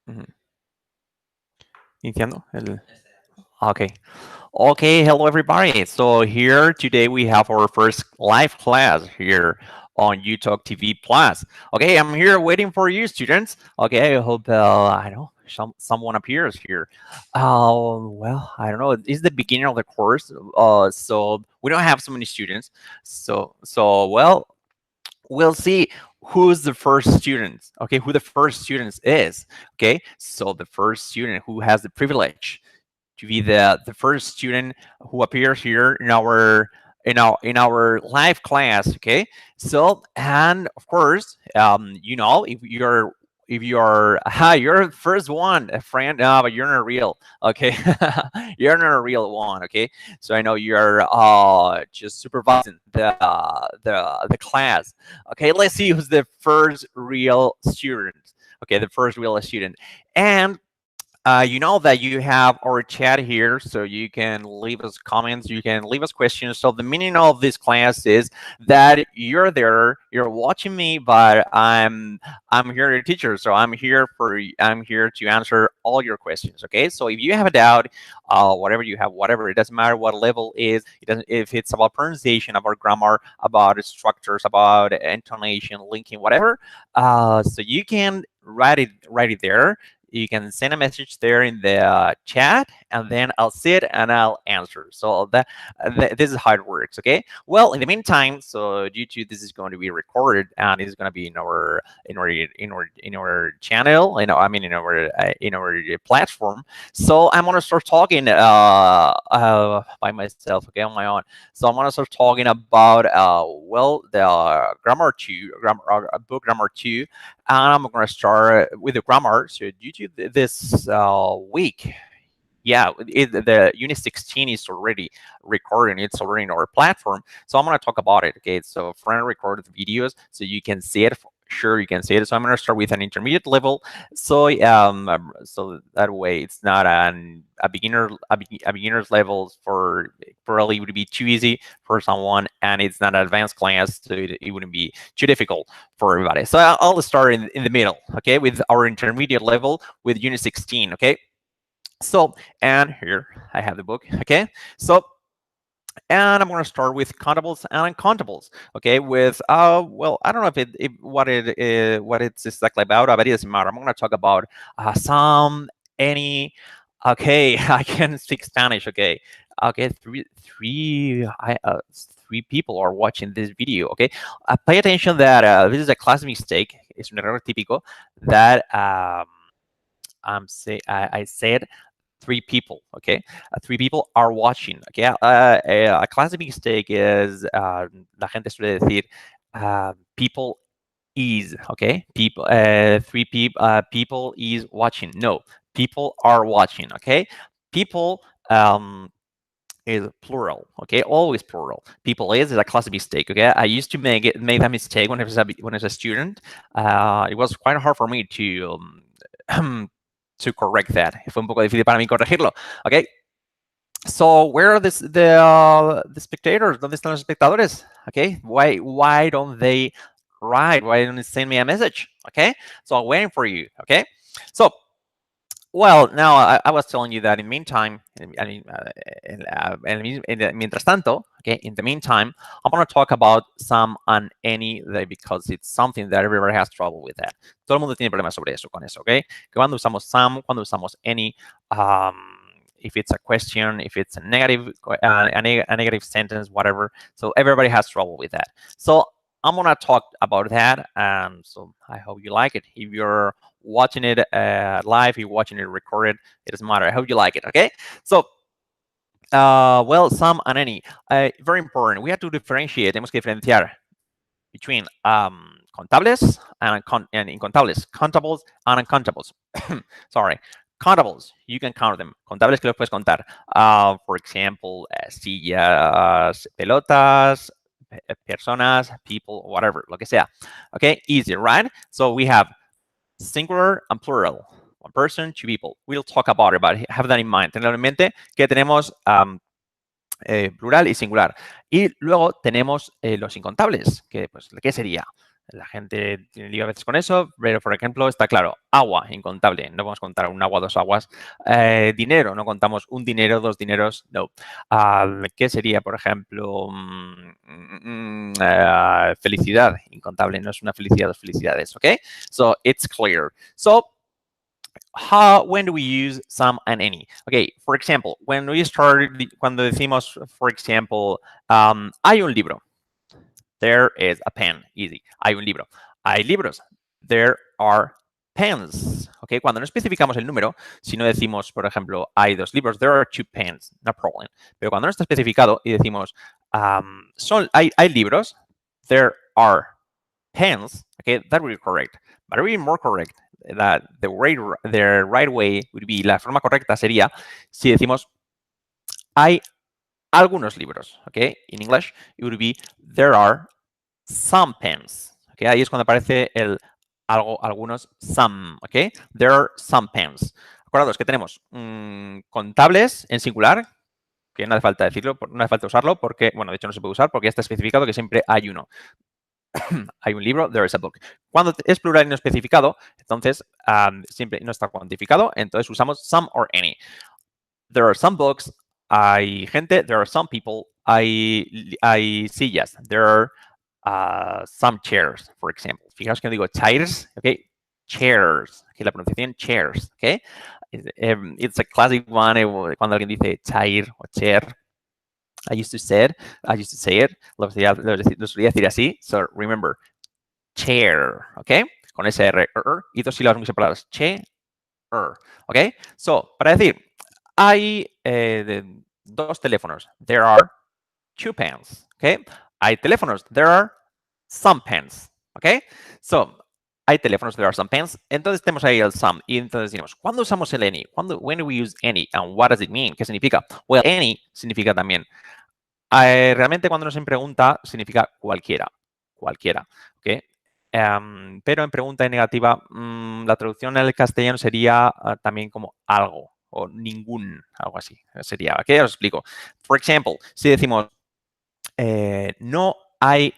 Ujú. Iniciando el. Okay. Okay. Hello, everybody. So here today we have our first live class here on UTalk TV Plus. Okay, I'm here waiting for you, students. Okay, I hope I don't know someone appears here. Well, I don't know. It's the beginning of the course, so we don't have so many students. So well, we'll see who's the first student. Okay, who the first student is. Okay, so the first student who has the privilege to be the first student who appears here in our live class. Okay, so and of course, if you're you're the first one, a friend, but you're not real. Okay, you're not a real one. Okay, so I know you're just supervising the class. Okay, let's see who's the first real student. Okay, the first real student. And you know that you have our chat here, so you can leave us comments, you can leave us questions. So the meaning of this class is that you're there, you're watching me, but I'm here your teacher, so I'm here to answer all your questions. Okay, so if you have a doubt, whatever you have, whatever, it doesn't matter what level is, it doesn't if it's about pronunciation, about grammar, about structures, about intonation, linking, whatever. So you can write it there. You can send a message there in the chat, and then I'll see it and I'll answer. So this is how it works. Okay, well, in the meantime, so due to this is going to be recorded and it's going to be in our channel, I mean in our platform. So I'm going to start talking by myself, okay, on my own. So I'm going to start talking about well, the grammar 2 book grammar 2, and I'm going to start with the grammar. So due to this week, yeah, the Unit 16 is already recording. It's already in our platform. So I'm going to talk about it. Okay, so friend recorded videos, so you can see it. Sure, you can see it. So I'm going to start with an intermediate level. So that way it's not a beginner's level for probably would be too easy for someone, and it's not an advanced class, so it wouldn't be too difficult for everybody. So I'll start in the middle, okay, with our intermediate level with Unit 16, okay. So, and here I have the book, okay. So, and I'm going to start with countables and uncountables, okay. With well, I don't know what it's exactly about, but it doesn't matter. I'm going to talk about some, any. Okay, I can speak Spanish. Okay, okay, three people are watching this video. Okay, pay attention that this is a class mistake. It's un error típico that I said three people. Okay, three people are watching. Okay, a classic mistake is la gente suele decir people is. Okay, people is watching. No, people are watching. Okay, people is plural. Okay, always plural. People is a classic mistake. Okay, I used to make that mistake when I was a student. It was quite hard for me to correct that. Fue un poco difícil para mí corregirlo. Okay. So where are the spectators? ¿Dónde están los espectadores? Okay. Why don't they write? Why don't they send me a message? Okay. So I'm waiting for you. Okay. So well, now I was telling you that in the meantime, mientras tanto, okay, in the meantime, I'm going to talk about some and any, because it's something that everybody has trouble with that. Todo el mundo tiene problemas sobre eso, con eso, okay? Cuando usamos some, cuando usamos any, if it's a question, if it's a negative, a negative sentence, whatever. So everybody has trouble with that. So I'm going to talk about that. So I hope you like it. If you're watching it live, you're watching it recorded, it doesn't matter. I hope you like it. Okay. So, well, some and any. Very important. We have to differentiate. Tenemos que diferenciar between contables and incontables. Countables and uncountables. Sorry. Countables, you can count them. Contables que los puedes contar. For example, sillas, pelotas, personas, people, whatever, lo que sea. Okay, easy, right? So we have singular and plural. One person, two people. We'll talk about it, but have that in mind. Tener en mente que tenemos plural y singular. Y luego tenemos los incontables, que pues, ¿qué sería? La gente tiene lío a veces con eso, pero por ejemplo está claro, agua, incontable, no vamos a contar un agua, dos aguas. Dinero, no contamos un dinero, dos dineros, no. ¿Qué sería, por ejemplo, felicidad, incontable, no es una felicidad, dos felicidades, ¿ok? So it's clear. So when do we use some and any? Okay, for example, when we start, cuando decimos, for example, hay un libro. There is a pen. Easy. Hay un libro. Hay libros. There are pens. ¿Ok? Cuando no especificamos el número, si no decimos, por ejemplo, hay dos libros, there are two pens, no problem. Pero cuando no está especificado y decimos, hay libros, there are pens, okay, that would be correct. But even more correct, that the right way would be, la forma correcta sería si decimos, hay algunos libros, ¿ok? In English, it would be, there are some pens. ¿Okay? Ahí es cuando aparece el algunos, some. ¿Okay? There are some pens. Acordados que tenemos contables en singular, que no hace falta decirlo, no hace falta usarlo, porque, bueno, de hecho no se puede usar porque ya está especificado que siempre hay uno. Hay un libro, there is a book. Cuando es plural y no especificado, entonces siempre no está cuantificado, entonces usamos some or any. There are some books, hay gente, there are some people, hay sillas, there are some chairs, for example. Fijaos que no digo chairs, okay? Chairs, okay, la pronunciación chairs, okay? It's a classic one cuando alguien dice chair o chair. I used to say it, lo solía decir así, so remember, chair, okay? Con ese R, y dos sílabas muy separadas, chair, okay? So, para decir, hay dos teléfonos, there are two pens, okay? Hay teléfonos, there are some pens, ¿ok? So, hay teléfonos, there are some pens. Entonces tenemos ahí el some. Y entonces decimos, ¿cuándo usamos el any? When do we use any? And what does it mean? ¿Qué significa? Well, any significa también. Realmente cuando nos en pregunta significa cualquiera. Cualquiera, ¿ok? Pero en pregunta en negativa, la traducción al castellano sería también como algo o ningún, algo así. Sería, ¿ok? Os explico. For example, si decimos, no hay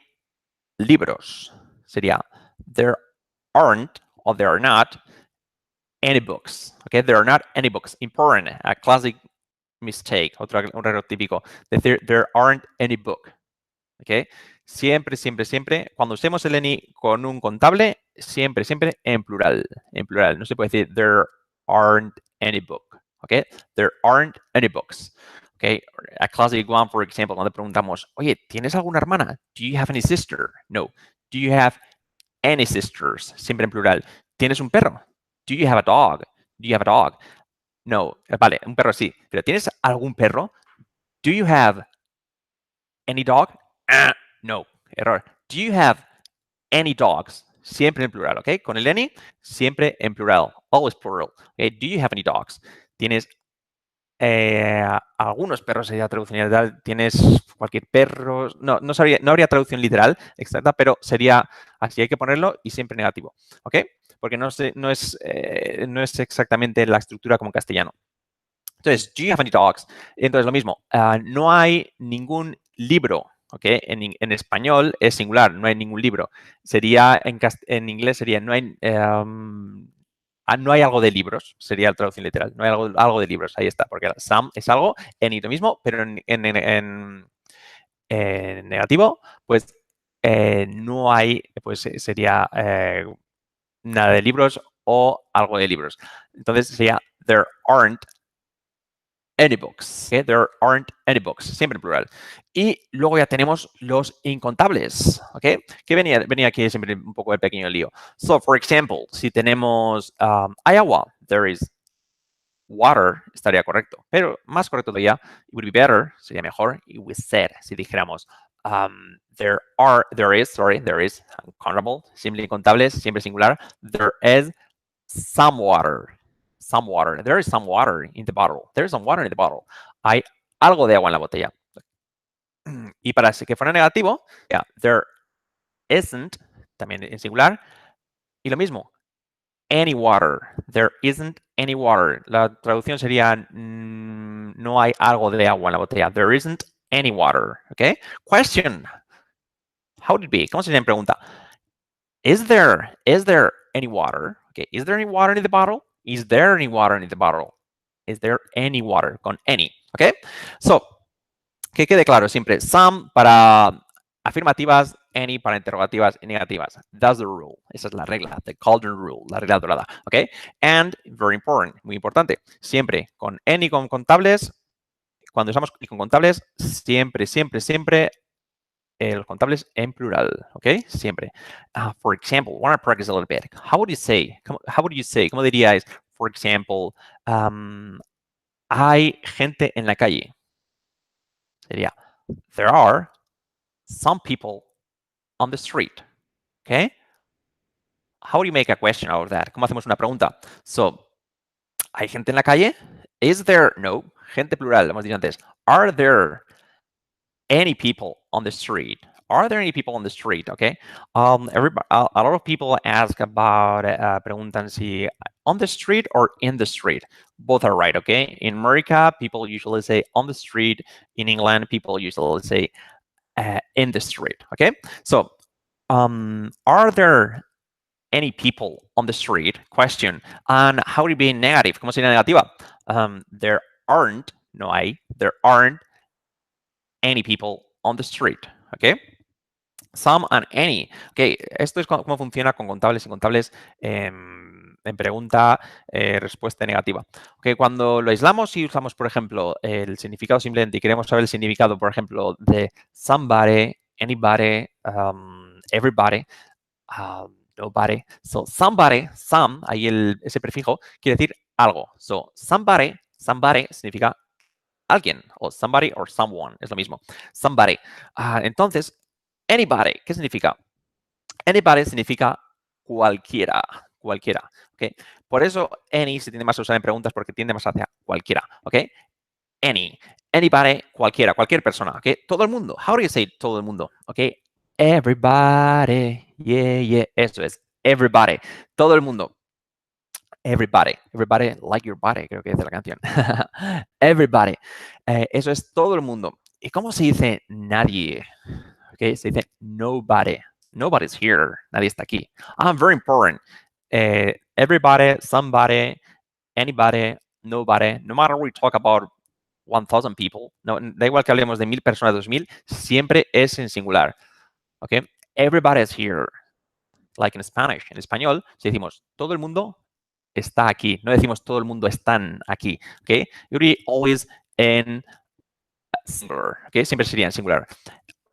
libros. Sería, there aren't or there are not any books. Okay, there are not any books. Important, a classic mistake, un error típico. Decir, there aren't any book. Okay, siempre, siempre, siempre, cuando usemos el any con un contable, siempre, siempre en plural. En plural. No se puede decir, there aren't any book. Okay, there aren't any books. Okay, a classic one, for example, cuando preguntamos, oye, ¿tienes alguna hermana? Do you have any sister? No. Do you have any sisters? Siempre en plural. ¿Tienes un perro? Do you have a dog? Do you have a dog? No. Vale, un perro sí. Pero ¿tienes algún perro? Do you have any dog? No. Error. Do you have any dogs? Siempre en plural, ¿ok? Con el any, siempre en plural. Always plural. Okay? Do you have any dogs? ¿Tienes algunos perros sería traducción literal, tienes cualquier perro, no habría traducción literal exacta, pero sería así, hay que ponerlo y siempre negativo, ¿ok? Porque no es exactamente la estructura como en castellano. Entonces, do you have any dogs? Entonces, lo mismo, no hay ningún libro, ¿ok? En español es singular, no hay ningún libro. Sería, en inglés sería, no hay algo de libros, sería la traducción literal. No hay algo de libros, ahí está, porque some es algo, any lo mismo, pero en negativo, pues no hay, pues sería nada de libros o algo de libros. Entonces sería there aren't any books. Okay? There aren't any books, siempre en plural. Y luego ya tenemos los incontables, ¿ok? Que venía aquí siempre un poco el pequeño lío. So, for example, si tenemos hay agua, there is water, estaría correcto. Pero más correcto todavía, it would be better, sería mejor, it would said, si dijéramos there is, countable, simple incontables, siempre singular, there is some water. Some water. There is some water in the bottle. There is some water in the bottle. Hay algo de agua en la botella. Y para que fuera negativo, yeah, there isn't, también en singular. Y lo mismo, any water. There isn't any water. La traducción sería no hay algo de agua en la botella. There isn't any water. Okay? Question. How would it be? ¿Cómo sería en pregunta? Is there any water? Okay, is there any water in the bottle? Is there any water in the bottle? Is there any water? Con any. Okay, so que quede claro siempre, some para afirmativas, any para interrogativas y negativas. That's the rule. Esa es la regla, the golden rule, la regla dorada. Okay, and very important, muy importante, siempre con any con contables, cuando usamos y con contables, siempre, siempre, siempre los contables en plural, ¿ok? Siempre. For example, want to practice a little bit. How would you say? How would you say? ¿Cómo diríais? For example, hay gente en la calle. Sería, there are some people on the street, ¿ok? How do you make a question out of that? ¿Cómo hacemos una pregunta? So, ¿hay gente en la calle? Is there? No. Gente plural, lo hemos dicho antes. Are there any people on the street? Are there any people on the street? Okay. Everybody, a lot of people ask about, preguntan si on the street or in the street. Both are right. Okay. In America, people usually say on the street. In England, people usually say in the street. Okay. So, are there any people on the street? Question. And how would it be negative? ¿Cómo sería negativa? There aren't. No hay. There aren't any people on the street, ¿ok? Some and any. Ok, esto es cómo funciona con contables y contables en pregunta, respuesta negativa. Ok, cuando lo aislamos y usamos, por ejemplo, el significado simplemente y queremos saber el significado, por ejemplo, de somebody, anybody, everybody, nobody. So, somebody, some, ahí ese prefijo, quiere decir algo. So, somebody significa alguien, o somebody or someone, es lo mismo. Somebody. Entonces, anybody, ¿qué significa? Anybody significa cualquiera, cualquiera, ¿ok? Por eso any se tiende más a usar en preguntas porque tiende más hacia cualquiera, ¿ok? Any, anybody, cualquiera, cualquier persona, ¿ok? Todo el mundo. How do you say todo el mundo? ¿Ok? Everybody, yeah, yeah, eso es, everybody, todo el mundo. Everybody, everybody like your body, creo que dice la canción. Everybody, eso es todo el mundo. ¿Y cómo se dice nadie? Okay, se dice nobody. Nobody's here. Nadie está aquí. Very important. Everybody, somebody, anybody, nobody. No matter we talk about 1,000 people, no, da igual que hablemos de 1,000 personas, 2,000, siempre es en singular. Okay, everybody's here. Like in Spanish. En español, si decimos todo el mundo está aquí. No decimos todo el mundo están aquí. ¿Ok? You're always in singular. ¿Ok? Siempre sería en singular.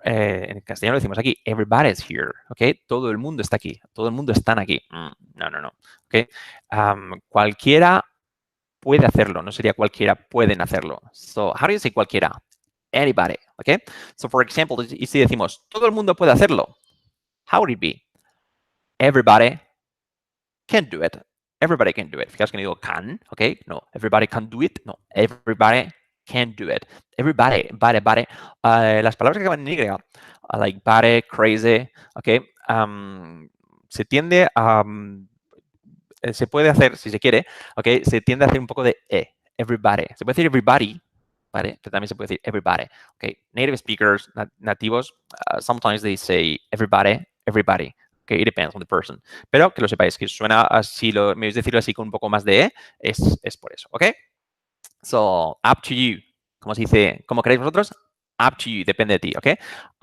En castellano decimos aquí, everybody's here. ¿Ok? Todo el mundo está aquí. Todo el mundo están aquí. No, no, no. ¿Ok? Cualquiera puede hacerlo. No sería cualquiera pueden hacerlo. So, how do you say cualquiera? Anybody. ¿Ok? So, for example, y si decimos, todo el mundo puede hacerlo. How would it be? Everybody can do it. Everybody can do it. Fijaos que no digo can, ¿ok? No, everybody can do it. No, everybody can do it. Everybody, body. Las palabras que acaban en Y, like body, crazy, ¿ok? Se tiende a... se puede hacer, si se quiere, ¿ok? Se tiende a hacer un poco de everybody. Se puede decir everybody, ¿vale? Pero también se puede decir everybody, ¿ok? Native speakers, nativos, sometimes they say everybody, everybody. Okay, it depends on the person. Pero que lo sepáis, que suena así, me vais a decirlo así con un poco más de es por eso, ¿ok? So, up to you. ¿Cómo se dice? ¿Cómo queréis vosotros? Up to you, depende de ti, ¿ok?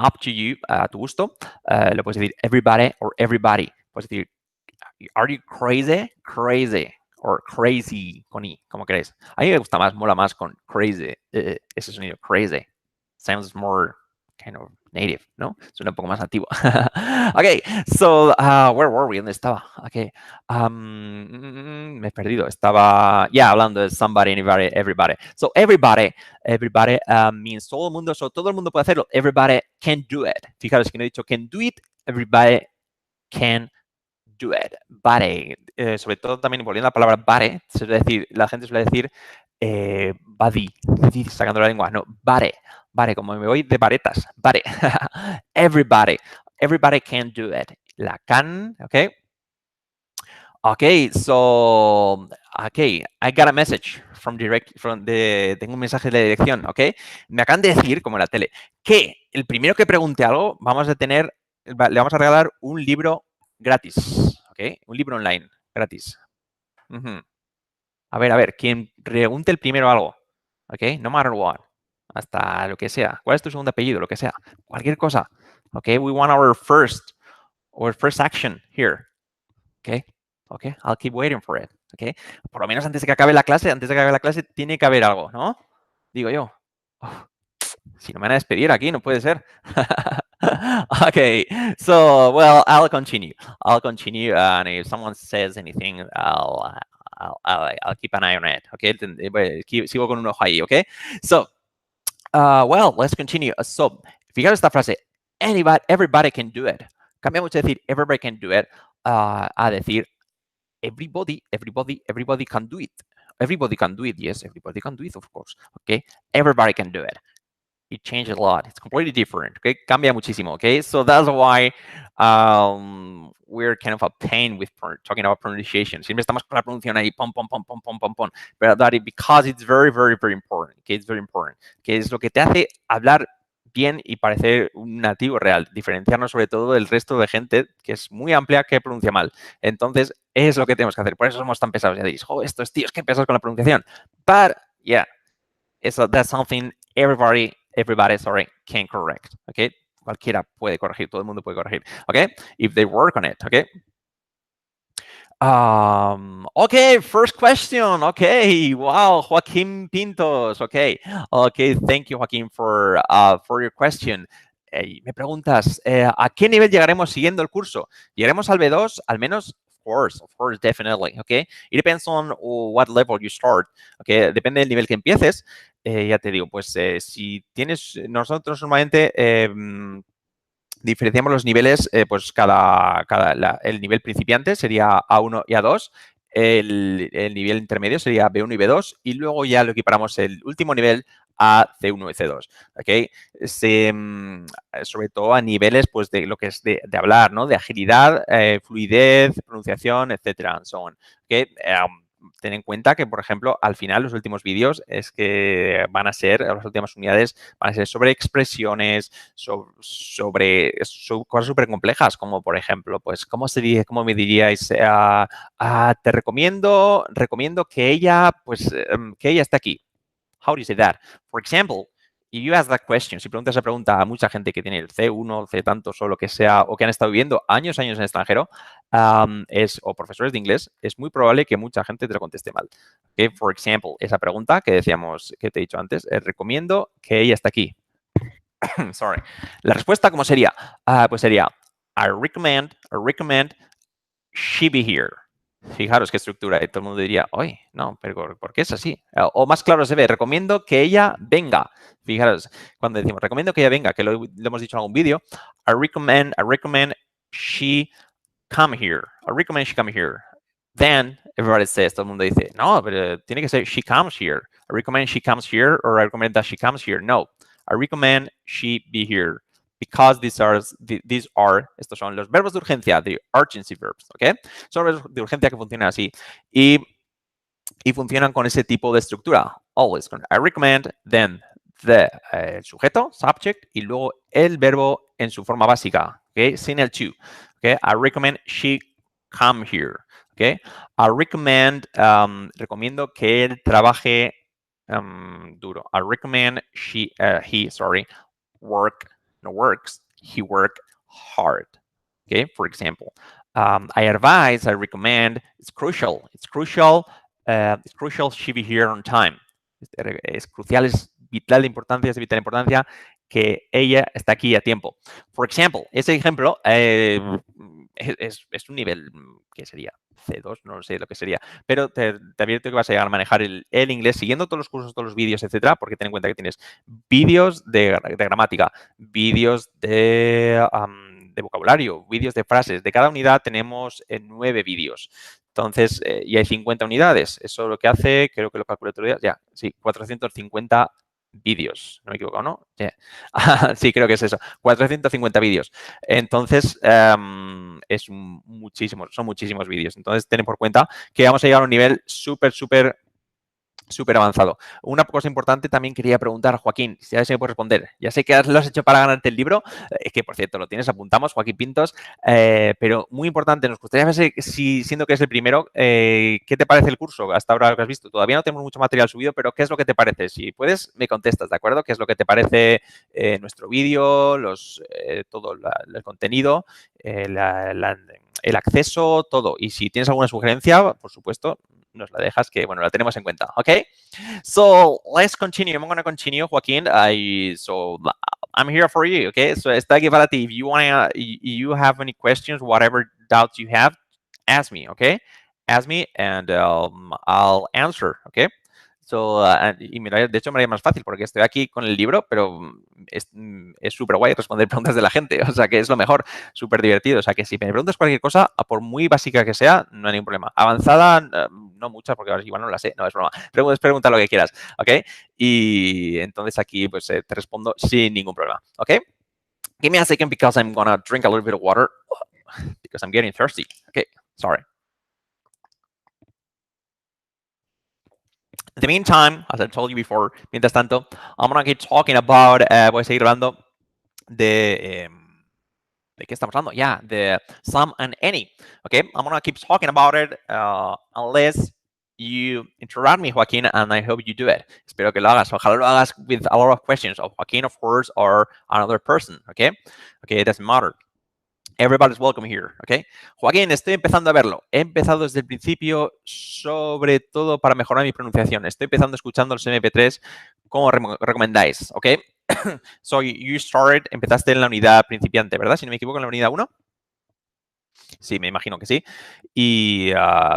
Up to you, a tu gusto. Lo puedes decir everybody or everybody. Puedes decir, are you crazy? Crazy. Or crazy, con I, como queréis. A mí me gusta más, mola más con crazy, ese sonido, crazy. Sounds more kind of native, ¿no? Suena un poco más nativo. Okay, so where were we? ¿Dónde estaba? Okay, me he perdido. Estaba, hablando de somebody, anybody, everybody. So everybody means todo el mundo. So todo el mundo puede hacerlo. Everybody can do it. Fijaros que no he dicho can do it. Everybody can do it. Body. Sobre todo también volviendo a la palabra body, la gente suele decir body, sacando la lengua. No, body. Vale, como me voy de varetas. Vale. Everybody can do it. La can, okay? Okay, so, okay, I got a message tengo un mensaje de dirección, okay? Me acaban de decir, como en la tele, que el primero que pregunte algo, le vamos a regalar un libro gratis, ¿ok? Un libro online, gratis. A ver, quien pregunte el primero algo, ¿ok? No matter what, hasta lo que sea. ¿Cuál es tu segundo apellido? Lo que sea, cualquier cosa, ¿ok? We want our first action here, ¿ok? ¿Ok? I'll keep waiting for it, ¿ok? Por lo menos antes de que acabe la clase, tiene que haber algo, ¿no? Digo yo. Oh, si no me van a despedir aquí, no puede ser. Okay, so well, I'll continue. And if someone says anything, I'll keep an eye on it. Okay, sigo con un ojo ahí. Okay, so well, let's continue. So, fijaros esta frase. Everybody can do it. Cambia mucho decir everybody can do it a decir everybody can do it. Everybody can do it. Yes, everybody can do it, of course. Okay, everybody can do it. It changes a lot. It's completely different. Okay, cambia muchísimo. Okay, so that's why we're kind of a pain with talking about pronunciation. Siempre estamos con la pronunciación ahí, pom, pom, pom, pom, pom, pom, pom. But because it's very, very, very important. Okay, it's very important. Que es lo que te hace hablar bien y parecer un nativo real, diferenciarnos sobre todo del resto de gente que es muy amplia que pronuncia mal. Entonces, es lo que tenemos que hacer. Por eso somos tan pesados. Ya diréis, oh, estos tíos, qué pesados con la pronunciación. But, yeah, that's something everybody, sorry, can correct, okay? Cualquiera puede corregir, todo el mundo puede corregir, okay? If they work on it, okay? Okay, first question. Okay, wow, Joaquín Pintos. Okay, thank you, Joaquín, for your question. Me preguntas, ¿a qué nivel llegaremos siguiendo el curso? ¿Llegaremos al B2? Al menos, of course, definitely, okay? It depends on what level you start, okay? Depende del nivel que empieces. Ya te digo, pues si tienes, nosotros normalmente diferenciamos los niveles, pues el nivel principiante sería A1 y A2, el nivel intermedio sería B1 y B2, y luego ya lo equiparamos el último nivel a C1 y C2, ¿ok? Sobre todo a niveles, pues, de lo que es de hablar, ¿no? De agilidad, fluidez, pronunciación, etcétera, and so on, ¿ok? Ten en cuenta que, por ejemplo, al final los últimos vídeos es que van a ser, las últimas unidades van a ser sobre expresiones, sobre cosas súper complejas, como por ejemplo, pues, ¿cómo me diríais? Te recomiendo que ella, pues, que ella esté aquí. How do you say that? For example, if you ask that question, si preguntas esa pregunta a mucha gente que tiene el C1, C tantos o lo que sea, o que han estado viviendo años en el extranjero, o profesores de inglés, es muy probable que mucha gente te lo conteste mal. Okay? For example, esa pregunta que decíamos, que te he dicho antes, recomiendo que ella esté aquí. Sorry. La respuesta, ¿cómo sería? Pues sería, I recommend she be here. Fijaros qué estructura. Y todo el mundo diría, oye, no, pero ¿por qué es así? O más claro se ve, recomiendo que ella venga. Fijaros, cuando decimos, recomiendo que ella venga, que lo hemos dicho en algún vídeo, I recommend she come here. I recommend she come here. Then everybody says, todo el mundo dice, no, pero tiene que ser she comes here. I recommend she comes here, or I recommend that she comes here. No, I recommend she be here. Because estos son los verbos de urgencia, the urgency verbs, ¿ok? Son verbos de urgencia que funcionan así y funcionan con ese tipo de estructura. Always con I recommend, then el sujeto, subject, y luego el verbo en su forma básica, ¿ok? Sin el to, ¿ok? I recommend she come here, ¿ok? I recommend, recomiendo que él trabaje duro. I recommend he work hard. Okay, for example, I recommend, it's crucial she be here on time. Es crucial, es vital importancia, es de vital importancia que ella está aquí a tiempo. For example, ese ejemplo es un nivel que sería C2, no sé lo que sería, pero te advierto que vas a llegar a manejar el inglés siguiendo todos los cursos, todos los vídeos, etcétera, porque ten en cuenta que tienes vídeos de gramática, vídeos de vocabulario, vídeos de frases. De cada unidad tenemos 9 vídeos. Entonces, y hay 50 unidades. Eso lo que hace, creo que lo calculé otro día, ya, sí, 450 vídeos. No me he equivocado, ¿no? Yeah. Sí, creo que es eso. 450 vídeos. Entonces, son muchísimos vídeos. Entonces, ten por cuenta que vamos a llegar a un nivel súper Súper avanzado. Una cosa importante también quería preguntar, Joaquín, si ya se me puede responder. Ya sé que lo has hecho para ganarte el libro, que por cierto lo tienes, apuntamos, Joaquín Pintos, pero muy importante, nos gustaría ver si, siendo que es el primero, ¿qué te parece el curso hasta ahora que has visto? Todavía no tenemos mucho material subido, pero ¿qué es lo que te parece? Si puedes, me contestas, ¿de acuerdo? ¿Qué es lo que te parece nuestro vídeo, todo el contenido, el acceso, todo? Y si tienes alguna sugerencia, por supuesto, nos la dejas, que bueno, la tenemos en cuenta, ¿ok? So let's continue. I'm gonna continue, Joaquin. I'm here for you. Okay. So estoy aquí para ti. If you have any questions, whatever doubts you have, ask me. Okay. Ask me and I'll answer. Okay. Y mira, de hecho me haría más fácil porque estoy aquí con el libro, pero es súper guay responder preguntas de la gente, o sea que es lo mejor, súper divertido, o sea que si me preguntas cualquier cosa, a por muy básica que sea, no hay ningún problema. Avanzada, no mucha, porque ahora igual no la sé, no es broma, pregunta lo que quieras, ¿ok? Y entonces aquí pues te respondo sin ningún problema, ¿ok? Give me a second because I'm gonna drink a little bit of water because I'm getting thirsty, okay, sorry. In the meantime, as I told you before, mientras tanto, I'm gonna keep talking about, voy a seguir hablando de, ¿de qué estamos hablando? Yeah, the some and any. Okay, I'm gonna keep talking about it unless you interrupt me, Joaquin, and I hope you do it. Espero que lo hagas. Ojalá lo hagas with a lot of questions of Joaquin, of course, or another person. Okay, it doesn't matter. Everybody's welcome here, ¿ok? Joaquín, estoy empezando a verlo. He empezado desde el principio, sobre todo para mejorar mi pronunciación. Estoy empezando escuchando los MP3 como recomendáis, ¿ok? So, you started, empezaste en la unidad principiante, ¿verdad? Si no me equivoco, en la unidad 1. Sí, me imagino que sí. Y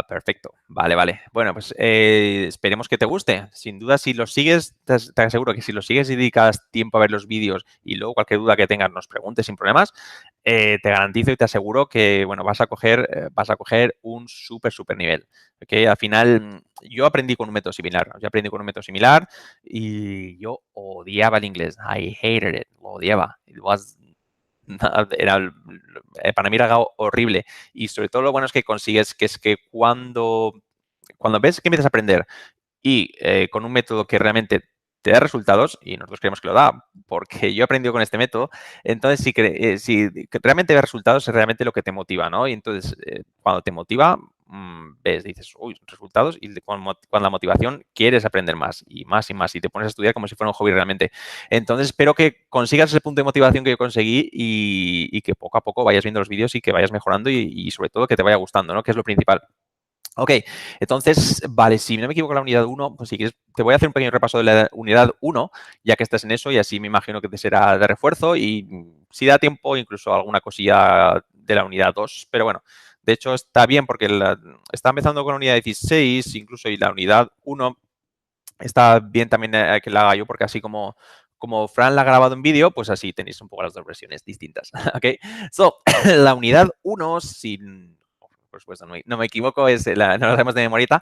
perfecto. Vale, vale. Bueno, pues esperemos que te guste. Sin duda, si lo sigues, te aseguro que si lo sigues y dedicas tiempo a ver los vídeos y luego cualquier duda que tengas nos preguntes sin problemas, te garantizo y te aseguro que, bueno, vas a coger un súper, súper nivel. ¿Okay? Al final, yo aprendí con un método similar. Yo aprendí con un método similar y yo odiaba el inglés. I hated it. Lo odiaba. It was era, para mí era algo horrible. Y sobre todo lo bueno es que consigues que es que cuando ves que empiezas a aprender y con un método que realmente te da resultados, y nosotros creemos que lo da, porque yo he aprendido con este método, entonces si realmente ves resultados es realmente lo que te motiva, ¿no? Y entonces cuando te motiva, ves, dices, uy, resultados, y con la motivación quieres aprender más y más y más, y te pones a estudiar como si fuera un hobby realmente. Entonces espero que consigas ese punto de motivación que yo conseguí y que poco a poco vayas viendo los vídeos y que vayas mejorando y sobre todo que te vaya gustando, ¿no? Que es lo principal. Ok, entonces, vale, si no me equivoco la unidad 1, pues si quieres, te voy a hacer un pequeño repaso de la unidad 1, ya que estás en eso y así me imagino que te será de refuerzo y si da tiempo, incluso alguna cosilla de la unidad 2, pero bueno, de hecho está bien porque está empezando con la unidad 16, incluso y la unidad 1 está bien también que la haga yo porque así como Fran la ha grabado en vídeo, pues así tenéis un poco las dos versiones distintas. Ok, so, la unidad 1, sin por supuesto, no me equivoco, no lo sabemos de memorita.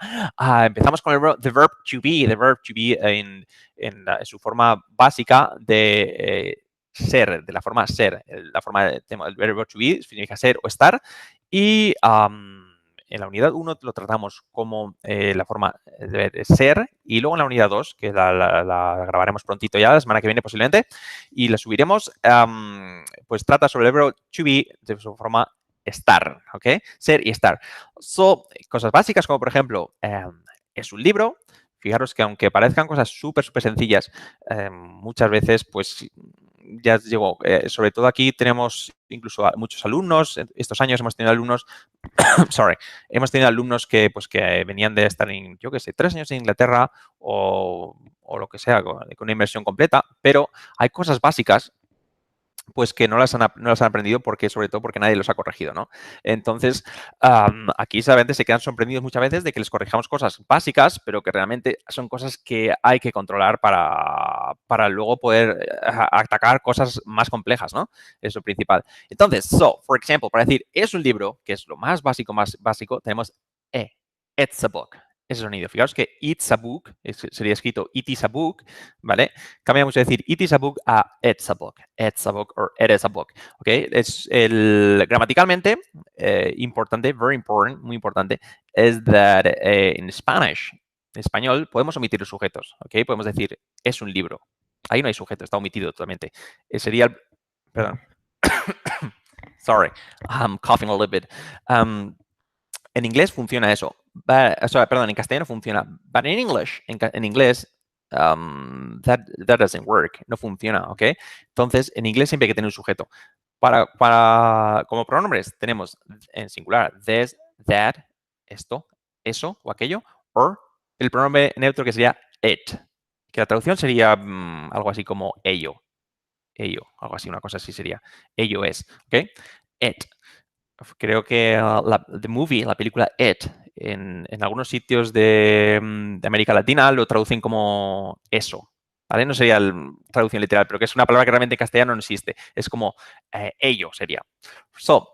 Empezamos con the verb to be, en su forma básica de ser, de la forma ser. El verbo to be significa ser o estar. Y en la unidad 1 lo tratamos como la forma de ser. Y luego en la unidad 2, que la grabaremos prontito ya, la semana que viene posiblemente, y la subiremos, pues trata sobre el verbo to be de su forma estar, ¿ok? Ser y estar. Cosas básicas como, por ejemplo, es un libro. Fijaros que aunque parezcan cosas súper, súper sencillas, muchas veces, pues, ya os digo, sobre todo aquí tenemos incluso muchos alumnos. Estos años hemos tenido alumnos, sorry, hemos tenido alumnos que venían de estar en, yo qué sé, 3 años en Inglaterra o lo que sea, con una inversión completa, pero hay cosas básicas pues que no las han aprendido sobre todo porque nadie los ha corregido, ¿no? Entonces, aquí solamente se quedan sorprendidos muchas veces de que les corrijamos cosas básicas, pero que realmente son cosas que hay que controlar para luego poder atacar cosas más complejas, ¿no? Es lo principal. Entonces, por ejemplo, para decir es un libro, que es lo más básico, tenemos it's a book. Ese sonido. Fijaos que it's a book, sería escrito it is a book, ¿vale? Cambia mucho decir it is a book a it's a book. It's a book or it is a book. ¿Ok? Gramaticalmente, importante, very important, muy importante, is that in Spanish, En español podemos omitir los sujetos, ¿ok? Podemos decir, es un libro. Ahí no hay sujeto, está omitido totalmente. Sería el... Perdón. Sorry, I'm coughing a little bit. En inglés funciona eso. Perdón, en castellano funciona. But in English, en inglés, that doesn't work. No funciona, ¿ok? Entonces, en inglés siempre hay que tener un sujeto. Como pronombres tenemos en singular this, that, esto, eso o aquello, or el pronombre neutro que sería it, que la traducción sería algo así como ello, algo así, una cosa así sería. Ello es, ¿ok? It. Creo que la película It, en algunos sitios de América Latina lo traducen como eso, ¿vale? No sería la traducción literal, pero que es una palabra que realmente en castellano no existe. Es como ello sería. So,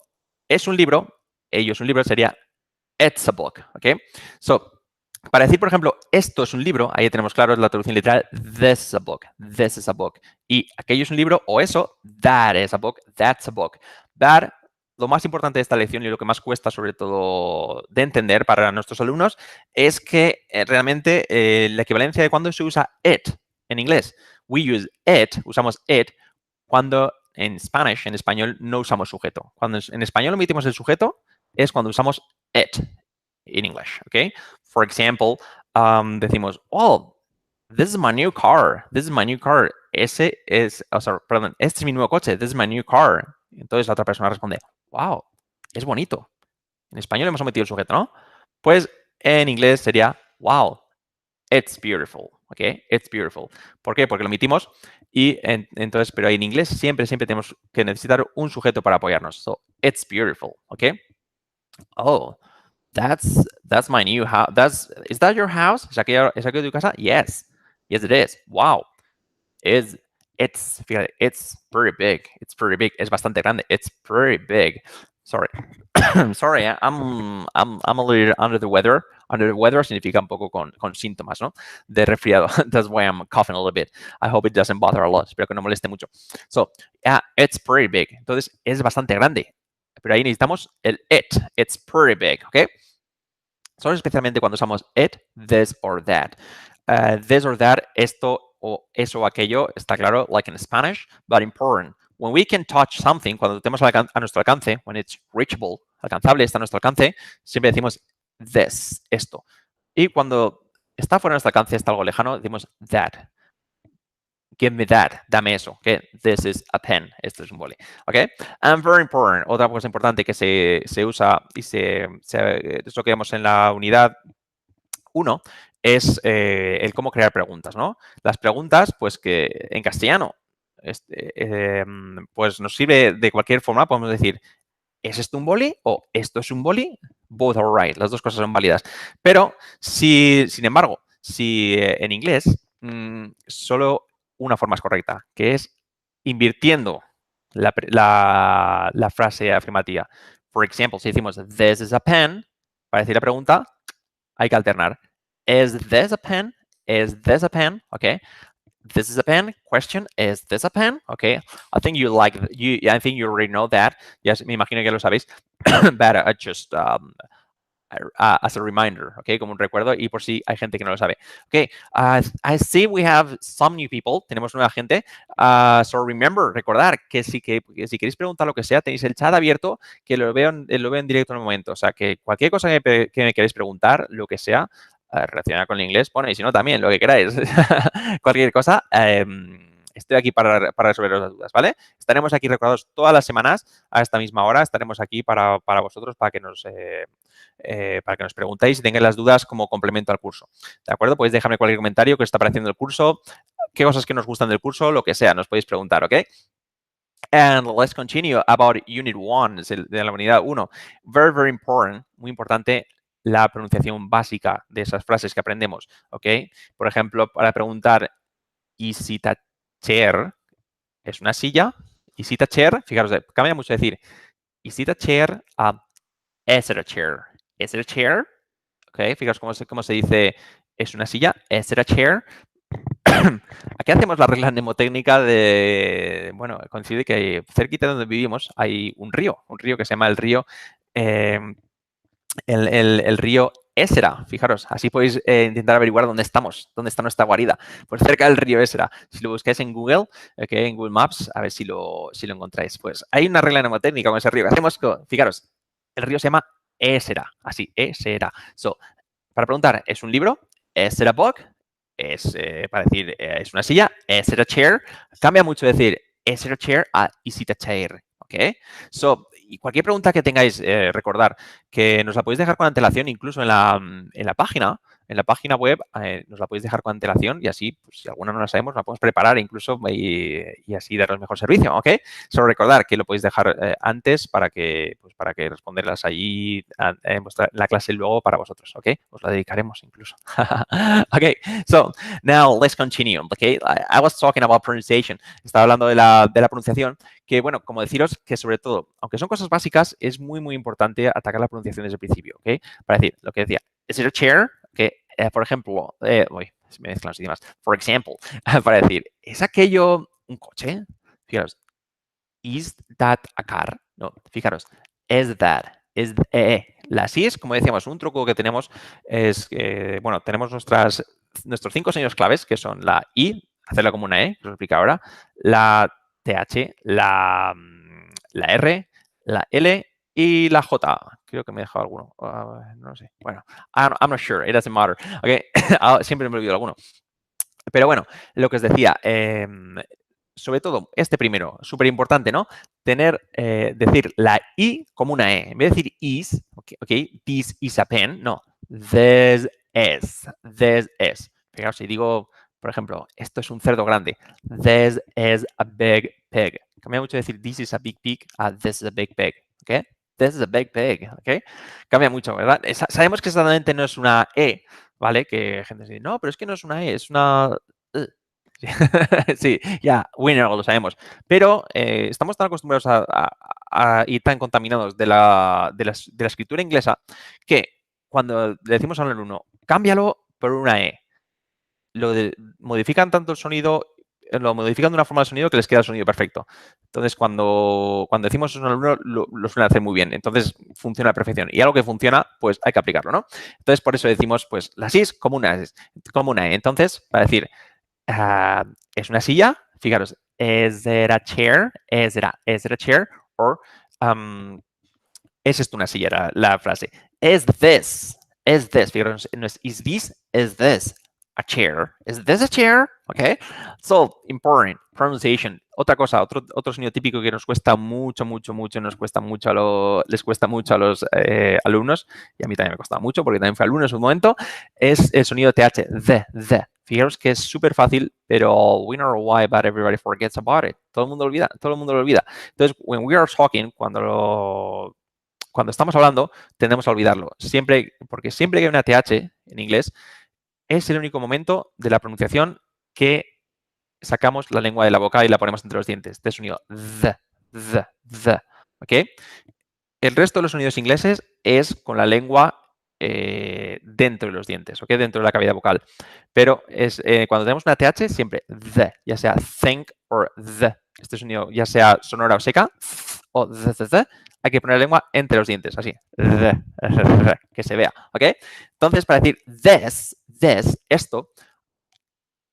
es un libro, ello es un libro, sería it's a book, ¿ok? So, para decir, por ejemplo, esto es un libro, ahí tenemos claro la traducción literal, this is a book, this is a book. Y aquello es un libro, o eso, that is a book, that's a book. That, lo más importante de esta lección y lo que más cuesta, sobre todo, de entender para nuestros alumnos, es que realmente la equivalencia de cuando se usa it en inglés. We use it, usamos it, cuando en Spanish, en español, no usamos sujeto. Cuando en español omitimos el sujeto, es cuando usamos it in English, ¿ok? For example, decimos, oh, this is my new car. This is my new car. Perdón, este es mi nuevo coche. This is my new car. Entonces la otra persona responde, wow, es bonito. En español hemos omitido el sujeto, ¿no? Pues en inglés sería, wow, it's beautiful, ¿ok? It's beautiful. ¿Por qué? Porque lo omitimos y entonces, pero en inglés siempre tenemos que necesitar un sujeto para apoyarnos. So, it's beautiful, ¿ok? Oh, that's my new house. Is that your house? ¿Es aquello tu casa? Yes. Yes, it is. Wow. Fíjate, it's pretty big. It's pretty big. Es bastante grande. It's pretty big. Sorry. Sorry, I'm a little under the weather. Under the weather significa un poco con síntomas, ¿no? De resfriado. That's why I'm coughing a little bit. I hope it doesn't bother a lot. Espero que no moleste mucho. So, yeah, it's pretty big. Entonces, es bastante grande. Pero ahí necesitamos el it. It's pretty big, ¿ok? Son especialmente cuando usamos it, this or that. This or that, esto o eso o aquello, está claro, like in Spanish, but important. When we can touch something, cuando lo tenemos a nuestro alcance, when it's reachable, alcanzable, está a nuestro alcance, siempre decimos this, esto. Y cuando está fuera de nuestro alcance, está algo lejano, decimos that. Give me that, dame eso, okay? This is a pen, esto es un boli, okay? And very important, otra cosa importante que se usa y eso que vemos en la unidad 1 es el cómo crear preguntas, ¿no? Las preguntas, pues que en castellano, pues nos sirve de cualquier forma, podemos decir, ¿es esto un boli o esto es un boli? Both are right, las dos cosas son válidas. Pero, sin embargo, si en inglés solo una forma es correcta, que es invirtiendo la frase afirmativa. Por ejemplo, si decimos this is a pen, para decir la pregunta, hay que alternar. Is this a pen? Is this a pen? Okay. This is a pen. Question, is this a pen? Okay. I think I think you already know that. Yes, me imagino que lo sabéis. But just as a reminder, okay, como un recuerdo y por si hay gente que no lo sabe. Okay, I see we have some new people, tenemos nueva gente, so remember, recordar que si queréis preguntar lo que sea, tenéis el chat abierto, que lo veo en directo en el momento, o sea, que cualquier cosa que me queréis preguntar, lo que sea, relacionada con el inglés, ponéis, si no también, lo que queráis, cualquier cosa, estoy aquí para resolver las dudas, ¿vale? Estaremos aquí recordados todas las semanas a esta misma hora, estaremos aquí para vosotros, para que nos preguntéis y tengáis las dudas como complemento al curso. ¿De acuerdo? Podéis dejarme cualquier comentario que os está pareciendo el curso, qué cosas que nos gustan del curso, lo que sea, nos podéis preguntar, ¿ok? And let's continue about Unit 1, de la unidad 1. Very, very important, muy importante, la pronunciación básica de esas frases que aprendemos, ¿ok? Por ejemplo, para preguntar, ¿is it a chair? ¿Es una silla? ¿Is it a chair? Fijaros, cambia mucho decir, ¿is it a chair? Is it a chair? Is it a chair? Ok, fijaos cómo se dice, es una silla. Is it a chair? Aquí hacemos la regla mnemotécnica de, bueno, coincide que cerquita de donde vivimos hay un río que se llama el río, el río Ésera. Fijaros, así podéis intentar averiguar dónde estamos, dónde está nuestra guarida. Pues cerca del río Ésera. Si lo buscáis en Google, en Google Maps, a ver si lo encontráis. Pues hay una regla mnemotécnica con ese río. Fijaros, el río se llama Ésera, así, Ésera. So, para preguntar, ¿es un libro? ¿Es it a book? Es para decir, ¿es una silla? ¿Es it a chair? Cambia mucho decir, ¿es it a chair? A is it a chair? ¿Ok? So, y cualquier pregunta que tengáis, recordar que nos la podéis dejar con antelación, incluso en la página web, nos la podéis dejar con antelación y así, pues, si alguna no la sabemos, la podemos preparar incluso y así daros mejor servicio, ¿ok? Solo recordar que lo podéis dejar antes para que responderlas allí en la clase luego para vosotros, ¿ok? Os la dedicaremos incluso. Okay, so now let's continue, okay? I was talking about pronunciation. Estaba hablando de la pronunciación, que bueno, como deciros que sobre todo, aunque son cosas básicas, es muy importante atacar la pronunciación desde el principio, ¿ok? Para decir, lo que decía, is it a chair? Que, por ejemplo, se me mezclan los idiomas. For example, para decir, ¿es aquello un coche? Fijaros, is that a car? No, fijaros, is that, las is, como decíamos, un truco que tenemos es que, bueno, tenemos nuestros 5 sonidos claves, que son la I, hacerla como una E, que os explico ahora, la TH, la R, la L y la J. Creo que me he dejado alguno. No lo sé. Bueno, I'm not sure. It doesn't matter. Okay. Siempre me olvido alguno. Pero bueno, lo que os decía, sobre todo este primero, súper importante, ¿no? Decir la I como una E. En vez de decir is, this is a pen, no, this is. Fijaos, si digo, por ejemplo, esto es un cerdo grande, this is a big pig. Cambia mucho decir this is a big pig a this is a big pig, ¿ok? This is a big pig, ¿ok? Cambia mucho, ¿verdad? Sabemos que exactamente no es una E, ¿vale? Que gente dice, no, pero es que no es una E, es una... Sí, ya, winner, lo sabemos. Pero estamos tan acostumbrados y tan contaminados de la escritura inglesa que cuando le decimos al alumno, cámbialo por una E, modifican tanto el sonido, lo modifican de una forma de sonido que les queda el sonido perfecto. Entonces, cuando decimos eso a un alumno, lo suelen hacer muy bien. Entonces, funciona a la perfección. Y algo que funciona, pues hay que aplicarlo, ¿no? Entonces, por eso decimos, pues, las is como una E. Entonces, para decir, ¿es una silla? Fijaros, is it a chair? Is it a chair? Or, ¿es esto una silla? La frase. Is this? Fijaros, no es is this, is this a chair? Is this a chair? Okay. So, important, pronunciation. Otra cosa, otro sonido típico que nos cuesta mucho, les cuesta mucho a los alumnos, y a mí también me costaba mucho porque también fui alumno en su momento, es el sonido TH, the. Fijaros que es súper fácil, pero we don't know why, but everybody forgets about it. Todo el mundo lo olvida. Entonces, when we are talking, cuando estamos hablando, tendemos a olvidarlo. Porque siempre que hay una TH en inglés, es el único momento de la pronunciación que sacamos la lengua de la boca y la ponemos entre los dientes. Este sonido, the. ¿Ok? El resto de los sonidos ingleses es con la lengua dentro de los dientes, ¿ok? Dentro de la cavidad vocal. Pero cuando tenemos una TH, siempre the, ya sea think o the. Este sonido, ya sea sonora o seca, o the, hay que poner la lengua entre los dientes, así. Que se vea, ¿ok? Entonces, para decir this, esto,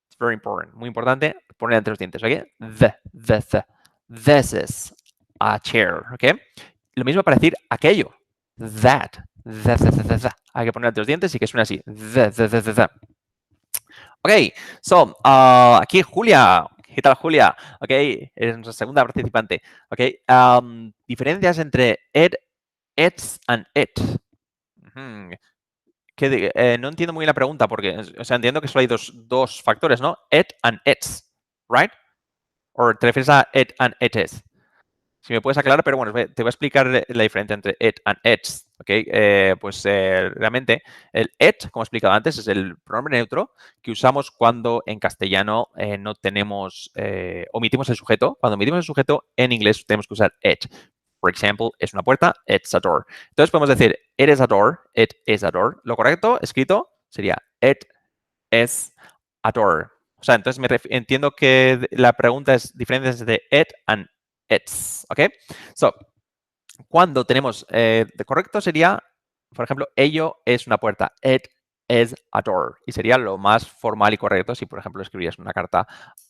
it's very important, muy importante, poner entre los dientes, ¿ok? The. This is a chair, ¿ok? Lo mismo para decir aquello, that. Hay que poner entre los dientes y que suene así. The. Ok, so, aquí Julia. ¿Qué tal, Julia? Ok, es nuestra segunda participante. Ok, diferencias entre its and it. No entiendo muy bien la pregunta porque, o sea, entiendo que solo hay dos factores, ¿no? It and its, right? ¿O te refieres a it and it is? Si me puedes aclarar, pero bueno, te voy a explicar la diferencia entre it and its, ¿ok? Realmente el it, como he explicado antes, es el pronombre neutro que usamos cuando en castellano no tenemos, omitimos el sujeto. Cuando omitimos el sujeto, en inglés tenemos que usar it. Por ejemplo, es una puerta, it's a door. Entonces podemos decir it is a door, it is a door. Lo correcto, escrito, sería it is a door. O sea, entonces entiendo que la pregunta es diferencias entre it and its, ¿ok? So, cuando tenemos, de correcto sería por ejemplo, ello es una puerta. It is a door. Y sería lo más formal y correcto si, por ejemplo, escribías una carta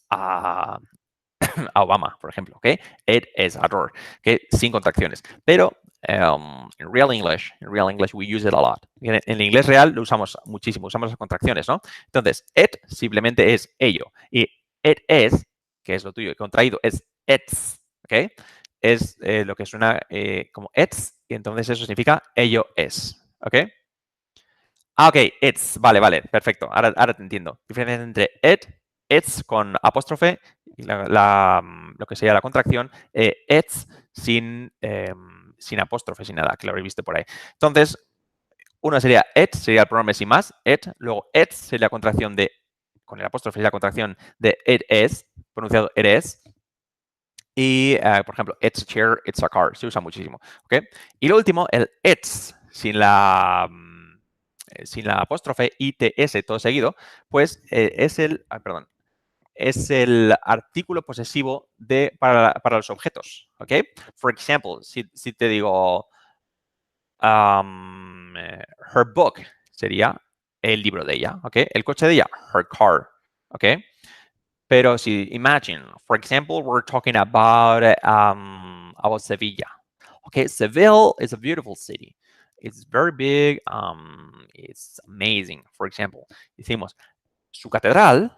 a, a Obama, por ejemplo, ¿ok? It is a door, ¿ok? Sin contracciones. Pero in real English we use it a lot. En el inglés real lo usamos muchísimo, usamos las contracciones, ¿no? Entonces, it simplemente es ello. Y it is, que es lo tuyo, contraído, es it's, ¿ok? Es lo que suena como it's, y entonces eso significa ello es, ¿ok? Ah, ok, it's, vale, vale, perfecto, ahora te entiendo. Diferencia entre it, it's con apóstrofe, y lo que sería la contracción, it's sin apóstrofe, sin nada, que lo habréis visto por ahí. Entonces, una sería it, sería el pronombre sin más, it, luego it's sería la contracción de, con el apóstrofe sería la contracción de it is, pronunciado it is, y, por ejemplo, it's a chair, it's a car. Se usa muchísimo. ¿Ok? Y lo último, el it's, sin la apóstrofe, ITS, todo seguido, pues perdón, es el artículo posesivo para los objetos. ¿Ok? For example, si te digo her book, sería el libro de ella. ¿Ok? El coche de ella, her car. ¿Ok? Pero si, imagine, for example, we're talking about Sevilla. Okay, Seville is a beautiful city. It's very big. It's amazing. For example, decimos, su catedral,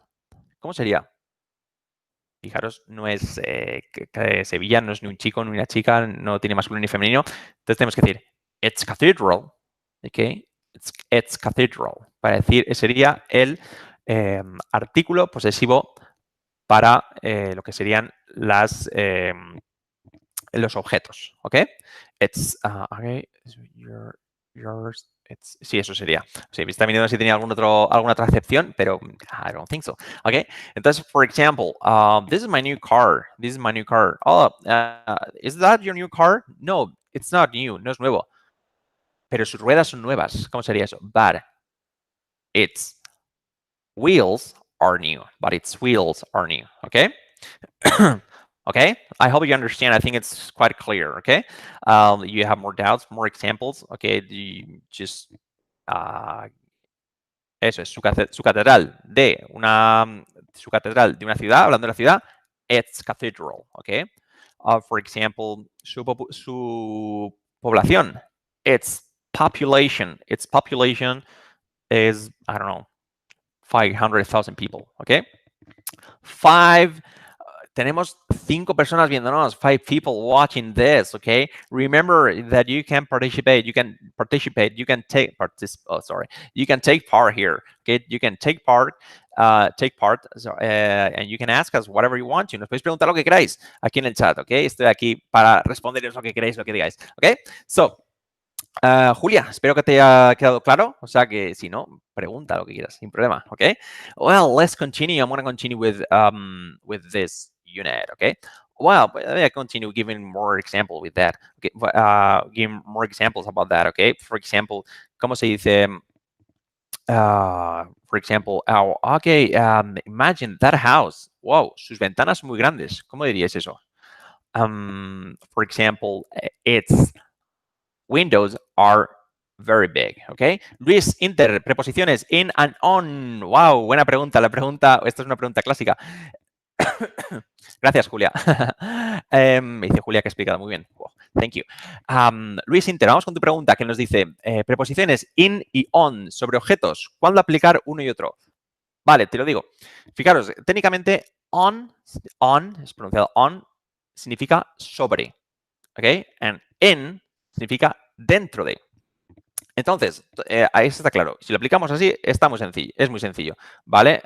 ¿cómo sería? Fijaros, no es que Sevilla no es ni un chico ni una chica, no tiene masculino ni femenino. Entonces tenemos que decir, it's cathedral. Okay, it's cathedral. Para decir, sería el artículo posesivo para lo que serían los objetos, ¿ok? Okay, yours, sí, eso sería. Sí, me está mirando si tenía alguna otra excepción, pero I don't think so. ¿Ok? Entonces, for example, this is my new car. This is my new car. Oh, is that your new car? No, it's not new, no es nuevo. Pero sus ruedas son nuevas. ¿Cómo sería eso? But its wheels are new. But its wheels are new. ¿Ok? Okay, I hope you understand. I think it's quite clear. Okay, you have more doubts, more examples. Okay, just eso es su catedral de una ciudad, hablando de la ciudad, its cathedral. Okay, for example, su población, its population is, I don't know, 500,000 people. Okay, tenemos 5 personas viéndonos, 5 people watching this, okay? Remember that you can participate, you can take part here, okay? You can take part, and you can ask us whatever you want to. Nos podéis preguntar lo que queráis aquí en el chat, okay? Estoy aquí para responderos lo que queráis, lo que digáis, okay? So, Julia, espero que te haya quedado claro. O sea que si no, pregunta lo que quieras, sin problema. Okay. Well, let's continue. I'm going to continue with this unit. Okay. Well, I continue giving more example with that. Okay. Giving more examples about that. Okay. For example, ¿cómo se dice? For example, okay. Imagine that house. Wow, sus ventanas muy grandes. ¿Cómo dirías eso? For example, it's windows are very big, ¿ok? Luis, Inter, preposiciones in and on. Wow, buena pregunta. Esta es una pregunta clásica. Gracias, Julia. Me dice Julia que ha explicado muy bien. Wow, thank you. Luis Inter, vamos con tu pregunta que nos dice preposiciones in y on sobre objetos. ¿Cuándo aplicar uno y otro? Vale, te lo digo. Fijaros, técnicamente on es pronunciado on, significa sobre, ¿ok? And in significa dentro de. Entonces, ahí está claro. Si lo aplicamos así, está muy sencillo, es muy sencillo, ¿vale?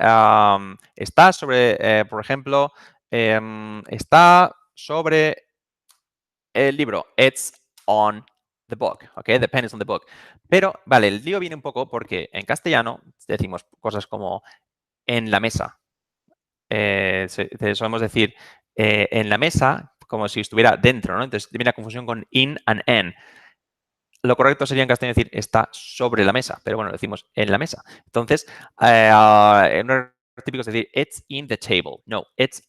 Está sobre, por ejemplo, está sobre el libro. It's on the book, ¿ok? The pen is on the book. Pero, vale, el lío viene un poco porque en castellano decimos cosas como en la mesa. Solemos decir en la mesa como si estuviera dentro, ¿no? Entonces viene la confusión con in and en. Lo correcto sería en castellano decir está sobre la mesa, pero bueno, decimos en la mesa. Entonces, en un típico es decir it's in the table. No, it's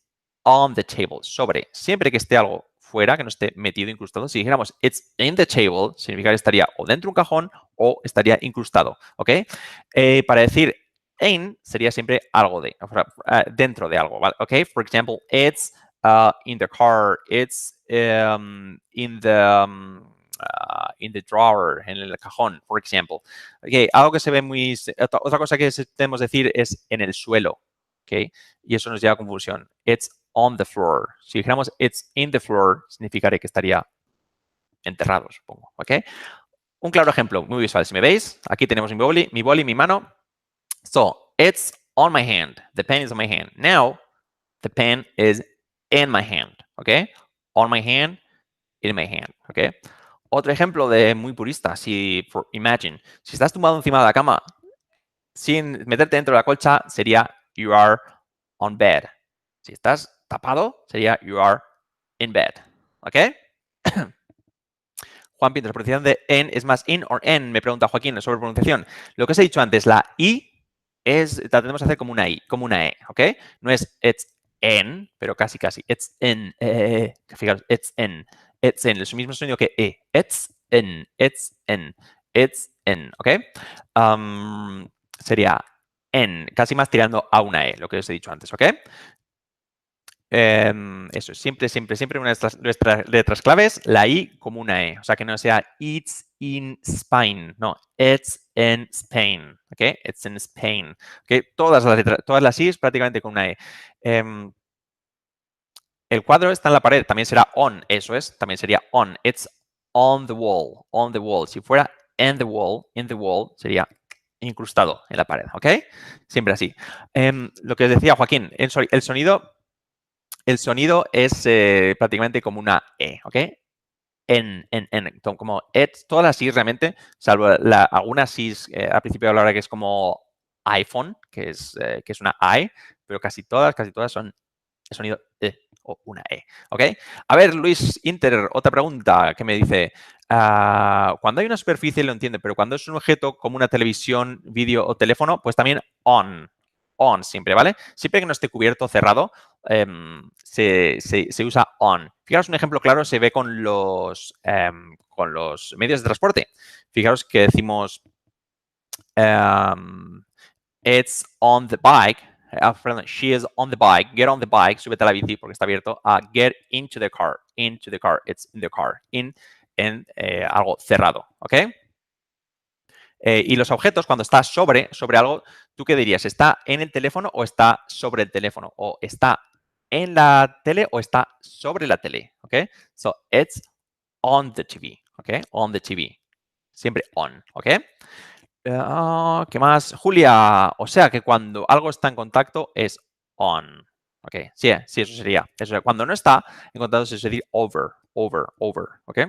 on the table, sobre. Siempre que esté algo fuera, que no esté metido, incrustado. Si dijéramos it's in the table, significa que estaría o dentro de un cajón o estaría incrustado, ¿ok? Para decir in sería siempre algo de, dentro de algo, ¿vale? ¿Ok? For example, it's in the car, it's in the drawer, en el cajón, por ejemplo. Okay, algo que se ve muy... Otra cosa que tenemos que decir es en el suelo, ¿ok? Y eso nos lleva a confusión. It's on the floor. Si dijéramos it's in the floor, significaría que estaría enterrado, supongo, ¿ok? Un claro ejemplo, muy visual. Si me veis, aquí tenemos mi boli, mi mano. So, it's on my hand. The pen is on my hand. Now, the pen is in my hand, ¿ok? On my hand, in my hand, ¿ok? Otro ejemplo de muy purista, imagine, si estás tumbado encima de la cama, sin meterte dentro de la colcha, sería you are on bed. Si estás tapado, sería you are in bed, ¿ok? Juan Pinto, la pronunciación de en es más in o en, me pregunta Joaquín sobre pronunciación. Lo que os he dicho antes, la i la tenemos que hacer como una i, como una e, ¿ok? No es it's en, pero casi, casi. It's in, fijaros, it's in, es el mismo sonido que e. It's in, it's in, it's in, ¿ok? Sería en, casi más tirando a una e, lo que os he dicho antes, ¿ok? Eso, siempre, siempre, siempre una de nuestras letras claves, la I como una E. O sea, que no sea it's in Spain. No, it's in Spain. ¿Ok? It's in Spain. ¿Ok? Todas las I's prácticamente con una E. El cuadro está en la pared, también será on. Eso es, también sería on. It's on the wall. On the wall. Si fuera in the wall, sería incrustado en la pared. ¿Ok? Siempre así. Lo que decía Joaquín, el sonido. El sonido es prácticamente como una E, ¿ok? Como todas las I's realmente, salvo algunas I's al principio de la hora que es como iPhone, que es una I, pero casi todas son el sonido E o una E, ¿ok? A ver, Luis Inter, otra pregunta que me dice, cuando hay una superficie lo entiendo, pero cuando es un objeto como una televisión, vídeo o teléfono, pues también on siempre, ¿vale? Siempre que no esté cubierto, cerrado, se usa on. Fijaros, un ejemplo claro se ve con los medios de transporte. Fijaros que decimos it's on the bike. She is on the bike. Get on the bike. Súbete a la bici porque está abierto. Get into the car. Into the car. It's in the car. En algo cerrado. ¿Ok? Y los objetos, cuando está sobre algo, ¿tú qué dirías? ¿Está en el teléfono o está sobre el teléfono? ¿O está en la tele o está sobre la tele? ¿Ok? So, it's on the TV. ¿Ok? On the TV. Siempre on. ¿Ok? ¿Qué más? Julia, o sea que cuando algo está en contacto es on. ¿Ok? Sí, sí, eso sería. Cuando no está en contacto se dice over. ¿Ok?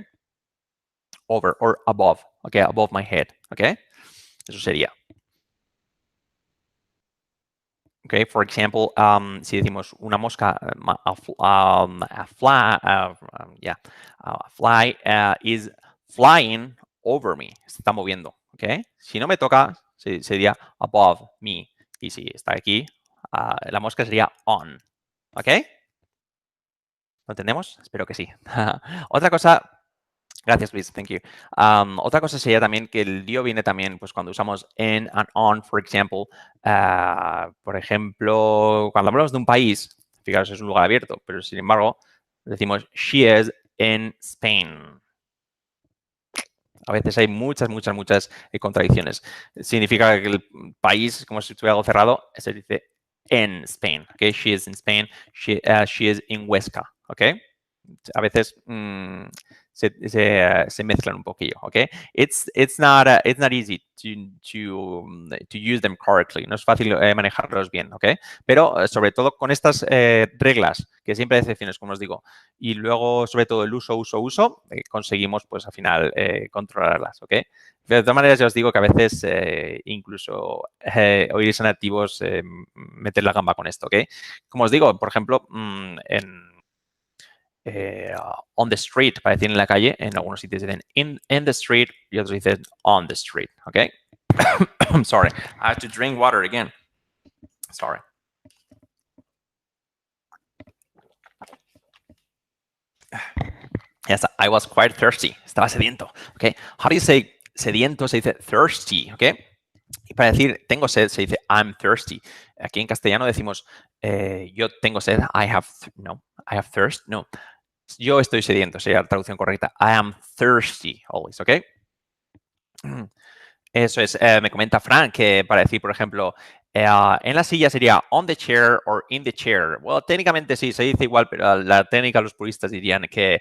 Over or above. ¿Ok? Above my head. ¿Ok? Eso sería. Okay, for example, si decimos una mosca, a fly is flying over me, se está moviendo, ¿ok? Si no me toca, sería above me. Y si está aquí, la mosca sería on, ¿ok? ¿Lo entendemos? Espero que sí. Otra cosa. Gracias, Luis. Thank you. Otra cosa sería también que el lío viene también pues, cuando usamos en and on, por ejemplo. Por ejemplo, cuando hablamos de un país, fijaros, es un lugar abierto, pero sin embargo, decimos she is in Spain. A veces hay muchas contradicciones. Significa que el país, como si estuviera algo cerrado, se dice en Spain. Okay? She is in Spain. She is in Huesca. Okay? A veces se mezclan un poquillo, ¿ok? It's not easy to use them correctly. No es fácil manejarlos bien, ¿ok? Pero sobre todo con estas reglas, que siempre hay excepciones, como os digo, y luego sobre todo el uso, conseguimos pues al final controlarlas, ¿ok? De todas maneras, ya os digo que a veces incluso oíres a nativos meter la gamba con esto, ¿ok? Como os digo, por ejemplo, on the street, para decir en la calle, en algunos sitios dicen in the street y otros dicen on the street, ¿ok? I'm sorry, I have to drink water again. Sorry. Yes, I was quite thirsty. Estaba sediento. Okay. How do you say sediento? Se dice thirsty. Okay. Y para decir tengo sed se dice I'm thirsty. Aquí en castellano decimos yo tengo sed. No. I have thirst. No. Yo estoy sediento. Sería la traducción correcta. I am thirsty always. Okay. Eso es, me comenta Frank que para decir, por ejemplo, en la silla sería on the chair or in the chair. Bueno, técnicamente sí, se dice igual, pero la técnica los puristas dirían que,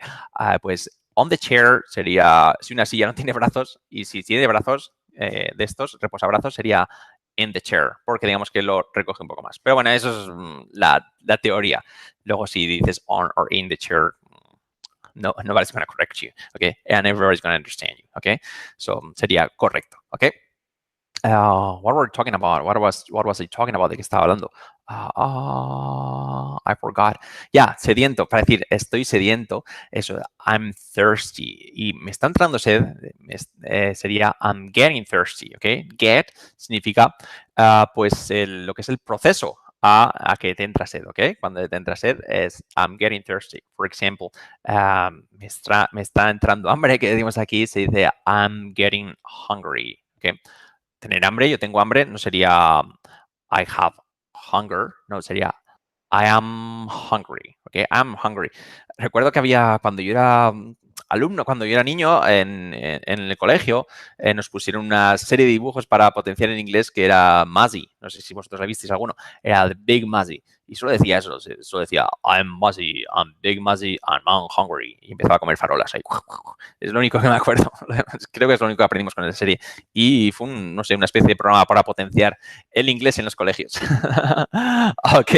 pues, on the chair sería si una silla no tiene brazos y si tiene brazos de estos, reposabrazos, sería in the chair, porque digamos que lo recoge un poco más. Pero bueno, eso es la teoría. Luego si dices on or in the chair, no, nobody's going to correct you, okay? And everybody's going to understand you, okay? So sería correcto, okay? What were we talking about? What was I talking about? ¿De qué estaba hablando? I forgot. Ya, sediento, para decir estoy sediento, eso, I'm thirsty. Y me está entrando sed, sería I'm getting thirsty, ¿ok? Get significa, pues, lo que es el proceso a que te entra sed, ¿ok? Cuando te entra sed es I'm getting thirsty. For example, me está entrando hambre, que decimos aquí, se dice I'm getting hungry, ¿ok? Tener hambre, yo tengo hambre, no sería I have hunger, no, sería I am hungry, ¿ok? I'm hungry. Recuerdo que había, cuando yo era alumno, cuando yo era niño, en el colegio, nos pusieron una serie de dibujos para potenciar en inglés que era Muzzy. No sé si vosotros la visteis alguno. Era The Big Muzzy. Y solo decía eso, solo decía I'm Muzzy, I'm Big Muzzy, and I'm hungry. Y empezaba a comer farolas ahí. Es lo único que me acuerdo. Creo que es lo único que aprendimos con esa serie. Y fue, no sé, una especie de programa para potenciar el inglés en los colegios. Ok.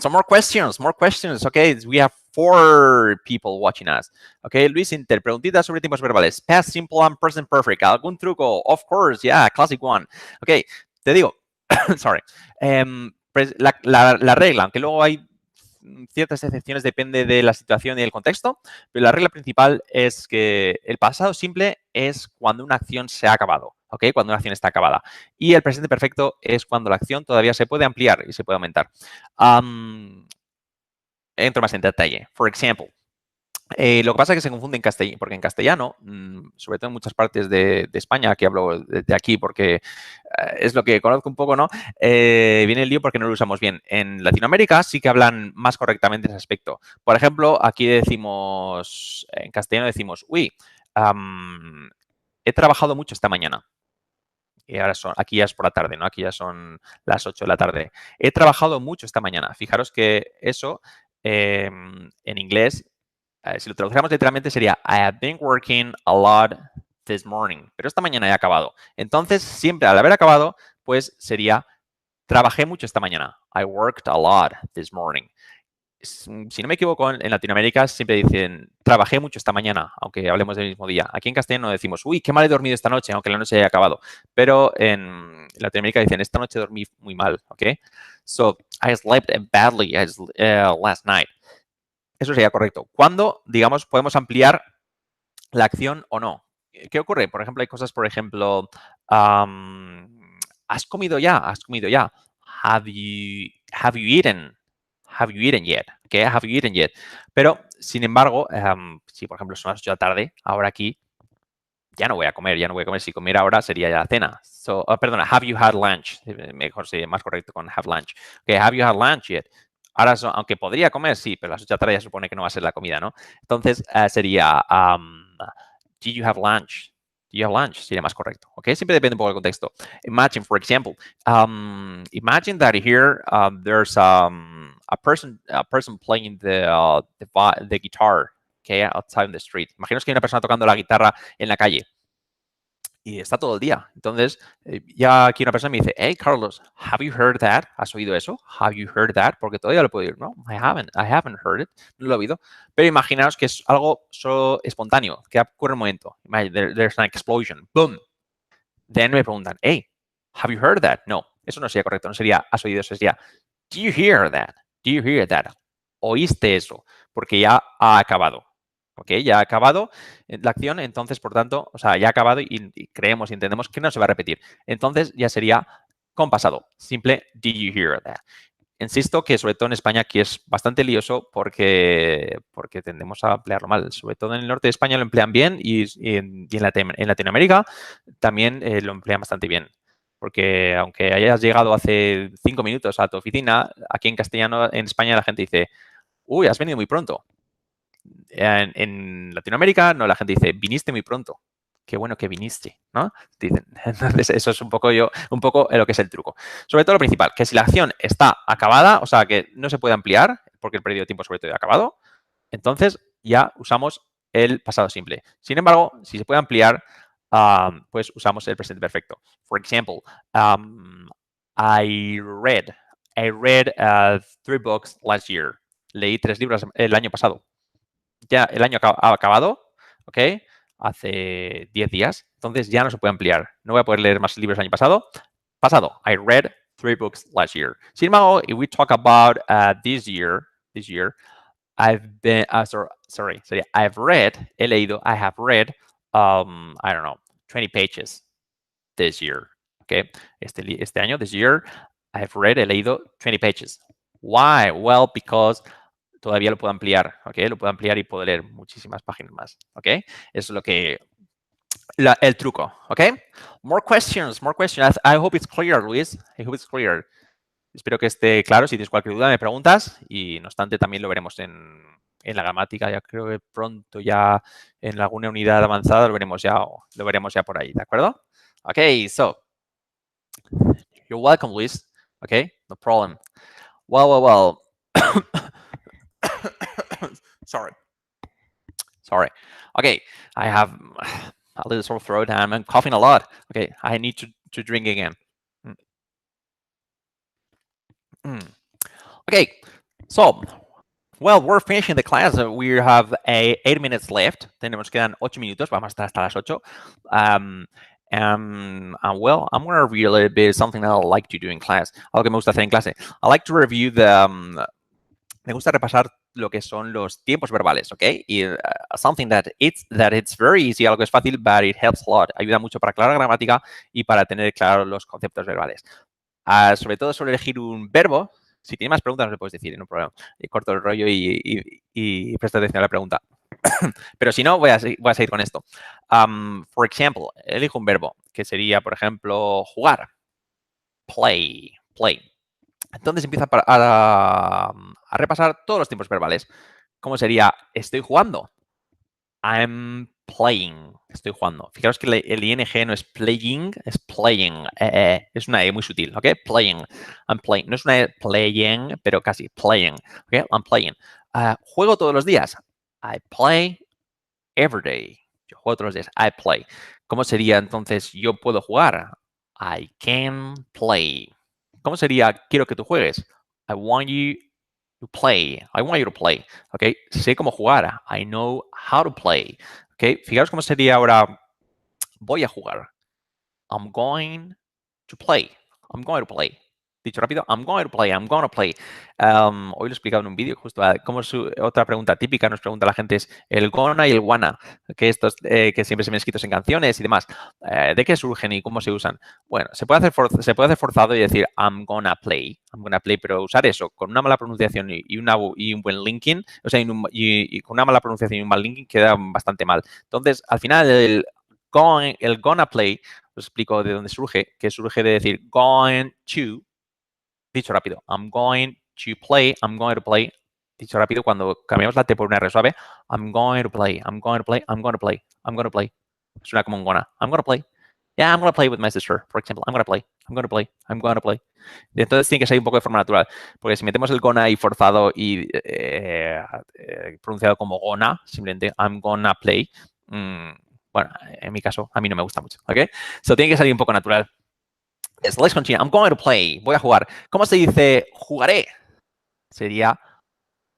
Some more questions, more questions. Okay, we have 4 people watching us. Okay, Luis Inter, preguntitas sobre tiempos verbales. Past simple and present perfect. ¿Algún truco? Of course, yeah, classic one. Okay, te digo, sorry. La regla, aunque luego hay ciertas excepciones, depende de la situación y del contexto, pero la regla principal es que el pasado simple es cuando una acción se ha acabado, ¿ok? Cuando una acción está acabada. Y el presente perfecto es cuando la acción todavía se puede ampliar y se puede aumentar. Entro más en detalle. For example, lo que pasa es que se confunde en castellano, porque en castellano, sobre todo en muchas partes de España, que hablo de aquí porque es lo que conozco un poco, ¿no? Viene el lío porque no lo usamos bien. En Latinoamérica sí que hablan más correctamente ese aspecto. Por ejemplo, aquí decimos, en castellano decimos, uy, he trabajado mucho esta mañana. Y ahora aquí ya es por la tarde, ¿no? Aquí ya son las 8 de la tarde. He trabajado mucho esta mañana. Fijaros que eso en inglés, si lo traduciéramos literalmente sería I have been working a lot this morning. Pero esta mañana he acabado. Entonces, siempre al haber acabado, pues sería trabajé mucho esta mañana. I worked a lot this morning. Si no me equivoco, en Latinoamérica siempre dicen trabajé mucho esta mañana, aunque hablemos del mismo día. Aquí en castellano decimos, uy, qué mal he dormido esta noche, aunque la noche haya acabado. Pero en Latinoamérica dicen, esta noche dormí muy mal, ¿ok? So, I slept badly last night. Eso sería correcto. ¿Cuándo, digamos, podemos ampliar la acción o no? ¿Qué ocurre? Por ejemplo, hay cosas, por ejemplo, ¿has comido ya? ¿Has comido ya? Have you eaten? Have you eaten yet? ¿Qué? Have you eaten yet? Pero, sin embargo, si por ejemplo son las 8 de la tarde, ahora aquí ya no voy a comer, ya no voy a comer. Si comiera ahora sería ya la cena. So, perdona, have you had lunch? Mejor sería más correcto con have lunch. Okay, have you had lunch yet? Ahora, aunque podría comer, sí, pero las 8 de la tarde ya supone que no va a ser la comida, ¿no? Entonces sería, did you have lunch? Do you have lunch? Sería más correcto, ¿ok? Siempre depende un poco del contexto. Imagine, for example, imagine that here there's a person playing the guitar, okay, outside in the street. Imaginaos que hay una persona tocando la guitarra en la calle y está todo el día. Entonces, ya aquí una persona me dice, hey, Carlos, have you heard that? ¿Has oído eso? Have you heard that? Porque todavía lo puedo oír. No, I haven't heard it. No lo he oído. Pero imaginaos que es algo solo espontáneo, que ocurre en un momento. There's an explosion. Boom. Then me preguntan, hey, have you heard that? No, eso no sería correcto. No sería, has oído eso. Sería, do you hear that? Do you hear that? ¿Oíste eso? Porque ya ha acabado. ¿Ok? Ya ha acabado la acción, entonces, por tanto, o sea, ya ha acabado y creemos y entendemos que no se va a repetir. Entonces, ya sería con pasado. Simple, did you hear that? insisto que sobre todo en España aquí es bastante lioso porque tendemos a emplearlo mal. Sobre todo en el norte de España lo emplean bien en Latinoamérica también lo emplean bastante bien. Porque aunque hayas llegado hace 5 minutos a tu oficina, aquí en castellano, en España la gente dice, uy, has venido muy pronto. En Latinoamérica, no, la gente dice, viniste muy pronto. Qué bueno que viniste, ¿no? Dicen. Entonces, eso es un poco lo que es el truco. Sobre todo lo principal, que si la acción está acabada, o sea, que no se puede ampliar, porque el periodo de tiempo sobre todo ya ha acabado, entonces ya usamos el pasado simple. Sin embargo, si se puede ampliar, pues usamos el presente perfecto. For example, I read, I read 3 books last year. Leí 3 libros el año pasado. Ya el año ha acabado, ¿ok? Hace 10 días, entonces ya no se puede ampliar. No voy a poder leer más libros el año pasado. Pasado, I read 3 books last year. Sin embargo, if we talk about this year, I've been, sorry, I've read, he leído, I have read, I don't know, 20 pages this year, ¿ok? Este año, this year, I've read, he leído 20 pages. Why? Well, because todavía lo puedo ampliar, ¿ok? Lo puedo ampliar y puedo leer muchísimas páginas más, ¿ok? Eso es lo que, el truco, ¿ok? More questions, more questions. I hope it's clear, Luis. I hope it's clear. Espero que esté claro. Si tienes cualquier duda, me preguntas y no obstante también lo veremos en la gramática. Ya creo que pronto ya en alguna unidad avanzada lo veremos ya por ahí, ¿de acuerdo? Ok, so, you're welcome, Luis. Okay, no problem. Well. Sorry. Okay, I have a little sore throat and I'm coughing a lot. Okay, I need to drink again. Okay, so, well, we're finishing the class. We have 8 minutes left. Quedan 8 minutos. Vamos a estar hasta las 8. Well, I'm going to read a little bit something that I like to do in class. Algo que me gusta hacer en clase. I like to review me gusta repasar lo que son los tiempos verbales, ¿ok? Y something that it's very easy, algo que es fácil, but it helps a lot. Ayuda mucho para aclarar la gramática y para tener claros los conceptos verbales. Sobre todo sobre elegir un verbo. Si tienes más preguntas, no le puedes decir, no hay problema. Corto el rollo y presta atención a la pregunta. Pero si no, voy a seguir con esto. For example, elijo un verbo, que sería, por ejemplo, jugar. Play. Entonces empieza a repasar todos los tiempos verbales. ¿Cómo sería? Estoy jugando. I'm playing. Estoy jugando. Fijaros que el ing no es playing, es playing. Es una E muy sutil, ¿ok? Playing. I'm playing. No es una E playing, pero casi. Playing. ¿Ok? I'm playing. Juego todos los días. I play every day. Yo juego todos los días. I play. ¿Cómo sería entonces yo puedo jugar? I can play. ¿Cómo sería quiero que tú juegues? I want you to play. I want you to play. ¿Ok? Sé cómo jugar. I know how to play. ¿Ok? Fijaros cómo sería ahora voy a jugar. I'm going to play. I'm going to play. Dicho rápido, I'm going to play, I'm going to play. Hoy lo he explicado en un vídeo, justo como otra pregunta típica nos pregunta la gente es el gonna y el wanna, que estos que siempre se ven escritos en canciones y demás. ¿De qué surgen y cómo se usan? Bueno, se puede hacer forzado y decir I'm gonna play, pero usar eso con una mala pronunciación y un buen linking, o sea, y con una mala pronunciación y un mal linking queda bastante mal. Entonces, al final, el gonna play, os explico de dónde surge, que surge de decir going to. Dicho rápido, I'm going to play, I'm going to play. Dicho rápido, cuando cambiamos la T por una R suave, I'm going to play, I'm going to play, I'm going to play, I'm going to play. Suena como un gonna. I'm going to play. Yeah, I'm going to play with my sister, for example. I'm going to play, I'm going to play, I'm going to play. Y entonces tiene que salir un poco de forma natural, porque si metemos el gonna ahí forzado y pronunciado como gonna, simplemente I'm gonna play, bueno, en mi caso, a mí no me gusta mucho, ¿ok? So tiene que salir un poco natural. Yes, let's continue. I'm going to play. Voy a jugar. ¿Cómo se dice jugaré? Sería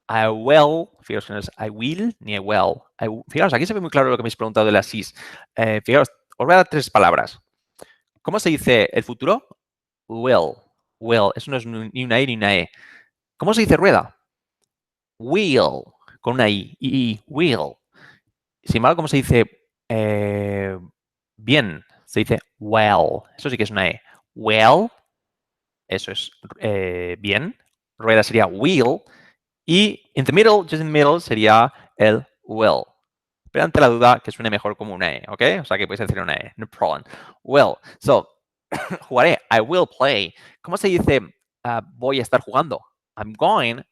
I will. Fijaros que no es I will ni I will. Fijaros, aquí se ve muy claro lo que me habéis preguntado de las is. Fijaros, os voy a dar 3 palabras. ¿Cómo se dice el futuro? Will. Will. Eso no es ni una I ni una E. ¿Cómo se dice rueda? Wheel. Con una I. Wheel. Sin embargo, ¿cómo se dice bien? Se dice well. Eso sí que es una E. Well. Eso es bien. rueda sería will. Y in the middle, just in the middle, sería el will. Pero ante la duda, que suene mejor como una E, ¿ok? O sea, que puedes decir una E, no problem. Will. So, jugaré. I will play. ¿Cómo se dice voy a estar jugando? I'm going.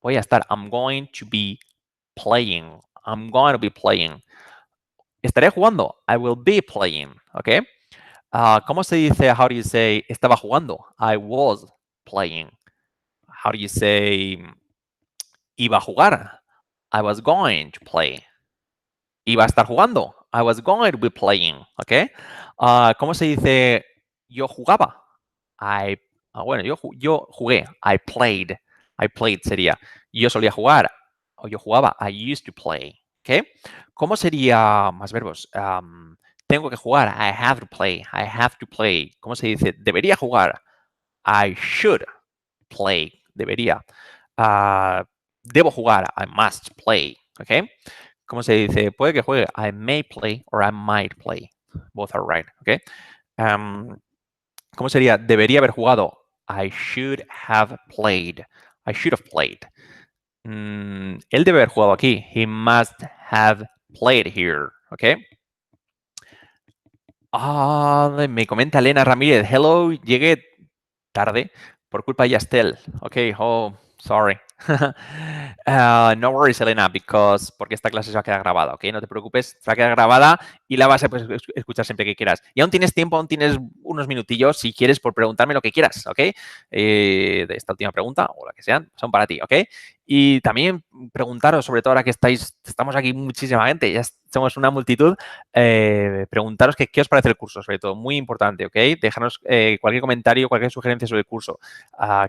Voy a estar. I'm going to be playing. I'm going to be playing. Estaré jugando. I will be playing. ¿Ok? ¿Cómo se dice, how do you say, estaba jugando? I was playing. How do you say, iba a jugar? I was going to play. Iba a estar jugando. I was going to be playing. ¿Ok? ¿Cómo se dice, yo jugaba? Bueno, yo jugué. I played. I played sería, yo solía jugar. O yo jugaba. I used to play. ¿Ok? ¿Cómo sería más verbos? Tengo que jugar. I have to play. I have to play. ¿Cómo se dice? Debería jugar. I should play. Debería. Debo jugar. I must play. ¿Ok? ¿Cómo se dice? Puede que juegue. I may play or I might play. Both are right. ¿Ok? ¿Cómo sería? Debería haber jugado. I should have played. I should have played. Él debe haber jugado aquí. He must have played here. ¿Ok? Me comenta Elena Ramírez. Hello, llegué tarde por culpa de Yastel. Ok, sorry. No worries, Elena, porque esta clase se va a quedar grabada, ¿ok? No te preocupes, se va a quedar grabada y la vas a escuchar siempre que quieras. Y aún tienes tiempo, aún tienes unos minutillos, si quieres, por preguntarme lo que quieras, ¿ok? De esta última pregunta, o la que sean, son para ti, ¿ok? Y también preguntaros, sobre todo ahora que estamos aquí muchísima gente, ya somos una multitud, preguntaros qué os parece el curso, sobre todo, muy importante, ¿ok? Déjanos cualquier comentario, cualquier sugerencia sobre el curso,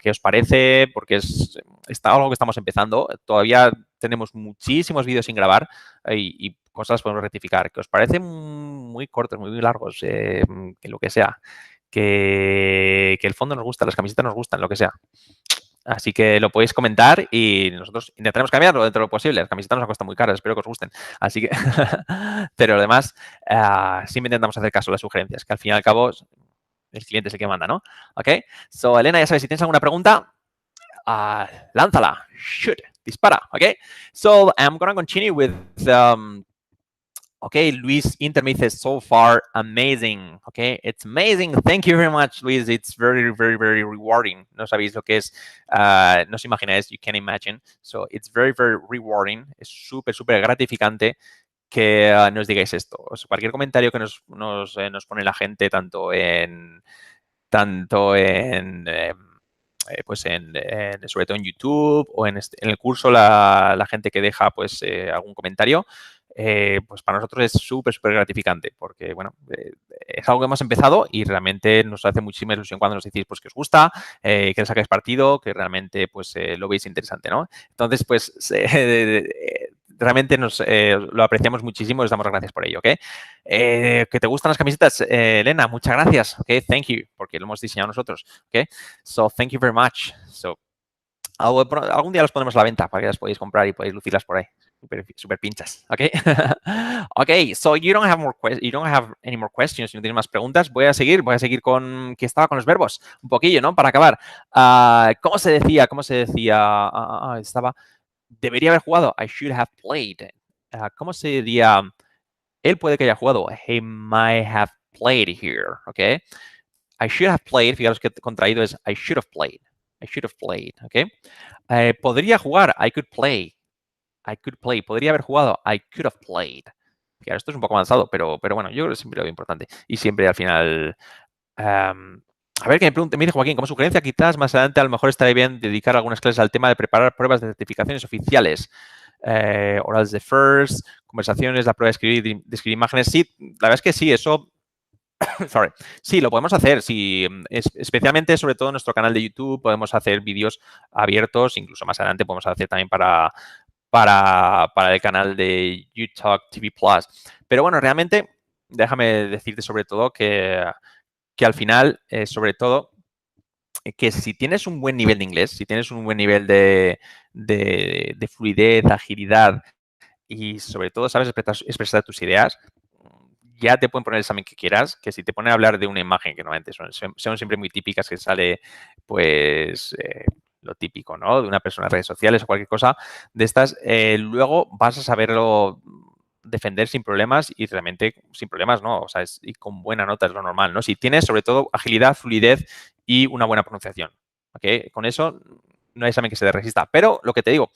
qué os parece, porque es algo que estamos empezando, todavía tenemos muchísimos vídeos sin grabar y cosas podemos rectificar, que os parecen muy cortos, muy largos, que lo que sea, que el fondo nos gusta, las camisetas nos gustan, lo que sea. Así que lo podéis comentar y nosotros intentaremos cambiarlo dentro de lo posible. Las camisetas nos cuestan muy caras, espero que os gusten. Así que, pero lo demás, siempre intentamos hacer caso a las sugerencias, que al fin y al cabo el cliente es el que manda, ¿no? Ok. So, Elena, ya sabes, si tienes alguna pregunta, lánzala. Shoot. Dispara. Ok. So, I'm going to continue with okay, Luis Inter me dice, so far, amazing. Okay, it's amazing. Thank you very much, Luis. It's very, very, very rewarding. No sabéis lo que es, no os imagináis, you can imagine. So, it's very, very rewarding. Es súper, súper gratificante que nos digáis esto. O sea, cualquier comentario que nos pone la gente, tanto en pues sobre todo en YouTube o en el curso, la gente que deja pues algún comentario, pues para nosotros es súper, súper gratificante porque, bueno, es algo que hemos empezado y realmente nos hace muchísima ilusión cuando nos decís pues que os gusta, que le sacáis partido, que realmente pues lo veis interesante, ¿no? Entonces, pues realmente lo apreciamos muchísimo y os damos gracias por ello, ¿ok? ¿Que te gustan las camisetas, Elena? Muchas gracias, ¿ok? Thank you, porque lo hemos diseñado nosotros, ¿ok? So, thank you very much. So, algún día los ponemos a la venta para que las podáis comprar y podéis lucirlas por ahí. Super pinchas, ¿ok? Ok, so you don't have any more questions, si no tienes más preguntas, voy a seguir con que estaba con los verbos, un poquillo, ¿no? Para acabar. ¿Cómo se decía? Estaba, debería haber jugado. I should have played. ¿Cómo se diría? Él puede que haya jugado. He might have played here, ¿ok? I should have played, fijaros que contraído es I should have played. I should have played, ¿ok? Podría jugar. I could play. I could play. Podría haber jugado. I could have played. Fijaros, esto es un poco avanzado, pero bueno, yo creo que siempre lo veo importante. Y siempre al final... a ver, que me dice Joaquín, como sugerencia, quizás más adelante a lo mejor estaría bien dedicar algunas clases al tema de preparar pruebas de certificaciones oficiales. Orals de first, conversaciones, la prueba de escribir imágenes. Sí, la verdad es que sí, eso... Sorry. Sí, lo podemos hacer. Sí, especialmente, sobre todo en nuestro canal de YouTube, podemos hacer vídeos abiertos. Incluso más adelante podemos hacer también para el canal de YouTube TV Plus. Pero bueno, realmente, déjame decirte sobre todo que al final, sobre todo, que si tienes un buen nivel de inglés, si tienes un buen nivel de fluidez, agilidad y sobre todo sabes expresar tus ideas, ya te pueden poner el examen que quieras, que si te ponen a hablar de una imagen, que normalmente son siempre muy típicas, que sale pues lo típico, ¿no? De una persona en redes sociales o cualquier cosa de estas, luego vas a saberlo defender sin problemas y realmente sin problemas, ¿no? O sea, y con buena nota es lo normal, ¿no? Si tienes sobre todo agilidad, fluidez y una buena pronunciación, ¿ok? Con eso no hay examen que se te resista. Pero lo que te digo,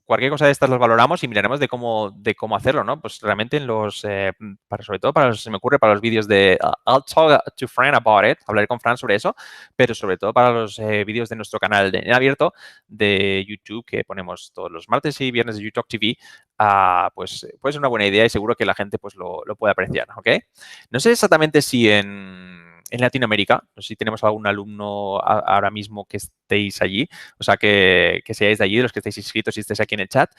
cualquier cosa de estas las valoramos y miraremos de cómo hacerlo, ¿no? Pues realmente en los, sobre todo se me ocurre para los vídeos de I'll talk to Fran about it, hablaré con Fran sobre eso, pero sobre todo para los vídeos de nuestro canal en abierto de YouTube que ponemos todos los martes y viernes de YouTube TV, pues puede ser una buena idea y seguro que la gente pues lo puede apreciar, ¿ok? No sé exactamente si en Latinoamérica, no sé si tenemos algún alumno ahora mismo que estéis allí, o sea, que seáis de allí, de los que estáis inscritos y estéis aquí en el chat.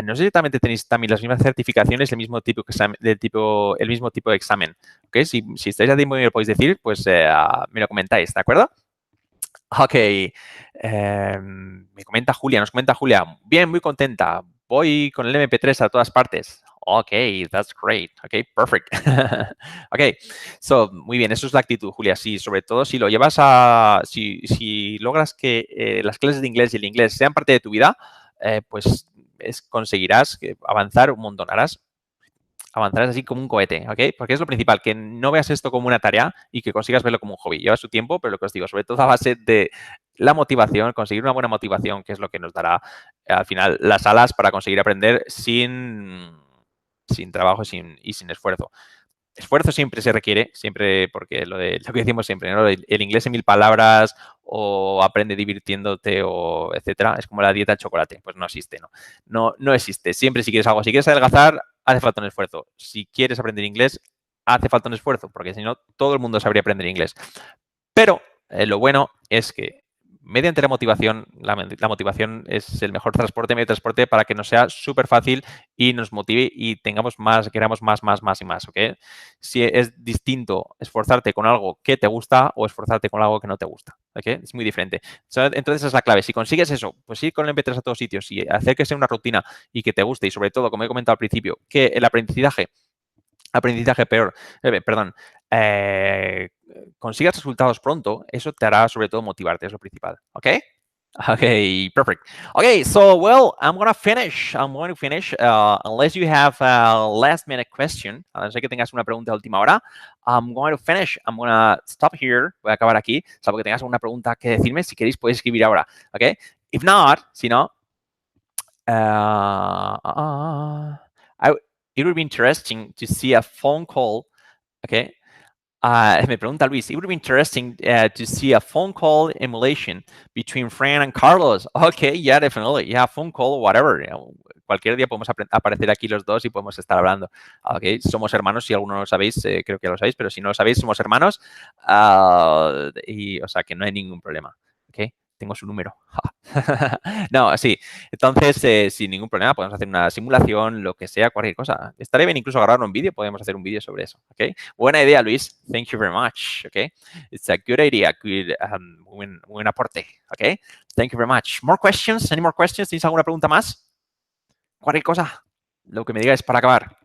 No sé si también tenéis también las mismas certificaciones, el mismo tipo de examen. ¿Okay? Si estáis allí, me lo podéis decir, pues me lo comentáis, ¿de acuerdo? Ok. Me comenta Julia, nos comenta Julia. Bien, muy contenta. Voy con el MP3 a todas partes. Ok, that's great. Ok, perfect. Ok, so, muy bien, eso es la actitud, Julia. Sí, sobre todo si lo llevas si logras que las clases de inglés y el inglés sean parte de tu vida, pues conseguirás avanzar un montón. Avanzarás así como un cohete, ¿ok? Porque es lo principal, que no veas esto como una tarea y que consigas verlo como un hobby. Lleva su tiempo, pero lo que os digo, sobre todo a base de la motivación, conseguir una buena motivación, que es lo que nos dará al final las alas para conseguir aprender sin trabajo y sin esfuerzo. Esfuerzo siempre se requiere, siempre, porque lo que decimos siempre, ¿no? El inglés en 1000 palabras o aprende divirtiéndote o etcétera, es como la dieta de chocolate, pues no existe, ¿no? No existe. Siempre si quieres algo, si quieres adelgazar, hace falta un esfuerzo. Si quieres aprender inglés, hace falta un esfuerzo, porque si no, todo el mundo sabría aprender inglés. Pero lo bueno es que mediante la motivación es el mejor medio de transporte para que nos sea súper fácil y nos motive y queramos más y más, ¿ok? Si es distinto esforzarte con algo que te gusta o esforzarte con algo que no te gusta, ¿ok? Es muy diferente. Entonces esa es la clave. Si consigues eso, pues ir con el MP3 a todos sitios y hacer que sea una rutina y que te guste y sobre todo, como he comentado al principio, que el aprendizaje peor, perdón, eh, consigas resultados pronto, eso te hará sobre todo motivarte, es lo principal, ¿ok? Okay, perfect. Okay, so well, I'm going to finish. I'm going to finish. Unless you have a last minute question, a no ser que tengas una pregunta de última hora, I'm going to finish. I'm going to stop here. Voy a acabar aquí. Salvo que tengas alguna pregunta que decirme, si queréis podéis escribir ahora, ¿ok? If not, si no, it would be interesting to see a phone call, okay? Me pregunta Luis, it would be interesting to see a phone call emulation between Fran and Carlos. Okay, yeah, definitely. Yeah, phone call, whatever. Cualquier día podemos aparecer aquí los dos y podemos estar hablando. Okay, somos hermanos, si alguno no lo sabéis, creo que ya lo sabéis, pero si no lo sabéis, somos hermanos. Y, o sea, que no hay ningún problema. Okay, tengo su número. No, sí. Entonces, sin ningún problema, podemos hacer una simulación, lo que sea, cualquier cosa. Estaría bien incluso agarrar un vídeo, podemos hacer un vídeo sobre eso. Okay. Buena idea, Luis. Thank you very much. Okay. It's a good idea. Good, buen aporte. Okay. Thank you very much. More questions? Any more questions? ¿Tienes alguna pregunta más? Cualquier cosa. Lo que me digáis para acabar.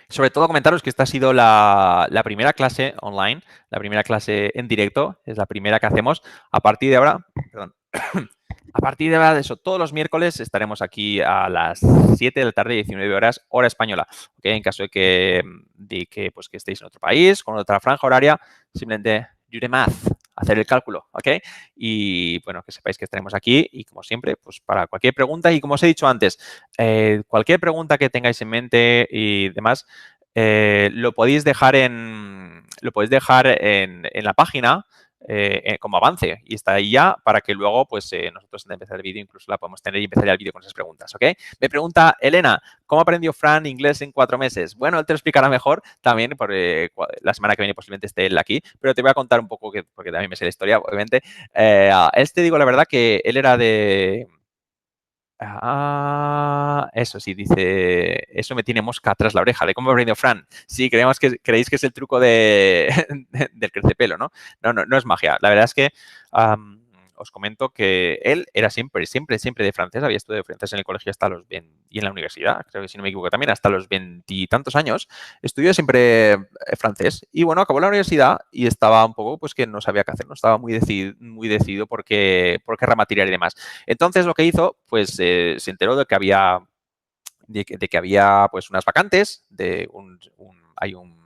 Sobre todo comentaros que esta ha sido la primera clase online, la primera clase en directo, es la primera que hacemos. A partir de ahora, perdón, a partir de ahora de eso, todos los miércoles estaremos aquí a las 7 de la tarde, 19 horas, hora española. ¿Okay? En caso de que estéis en otro país, con otra franja horaria, simplemente do the math, hacer el cálculo, ¿ok? Y bueno, que sepáis que estaremos aquí y como siempre, pues para cualquier pregunta y como os he dicho antes, cualquier pregunta que tengáis en mente y demás, lo podéis dejar en la página como avance y está ahí ya para que luego pues nosotros antes de empezar el vídeo incluso la podemos tener y empezar ya el vídeo con esas preguntas, ¿ok? Me pregunta Elena, ¿cómo aprendió Fran inglés en 4 meses? Bueno, él te lo explicará mejor también, porque la semana que viene posiblemente esté él aquí, pero te voy a contar un poco, porque también me sé la historia, obviamente. Te digo la verdad que él era de... eso sí, dice, eso me tiene mosca tras la oreja, de cómo aprendió Fran. Sí, creéis que es el truco del crecepelo, ¿no? No es magia. La verdad es que os comento que él era siempre de francés, había estudiado francés en el colegio hasta los 20, y en la universidad, creo que si no me equivoco también, hasta los 20 y tantos años, estudió siempre francés. Y bueno, acabó la universidad y estaba un poco, pues que no sabía qué hacer, no estaba muy decidido por qué rama tirar y demás. Entonces lo que hizo, pues se enteró de que había pues unas vacantes, hay un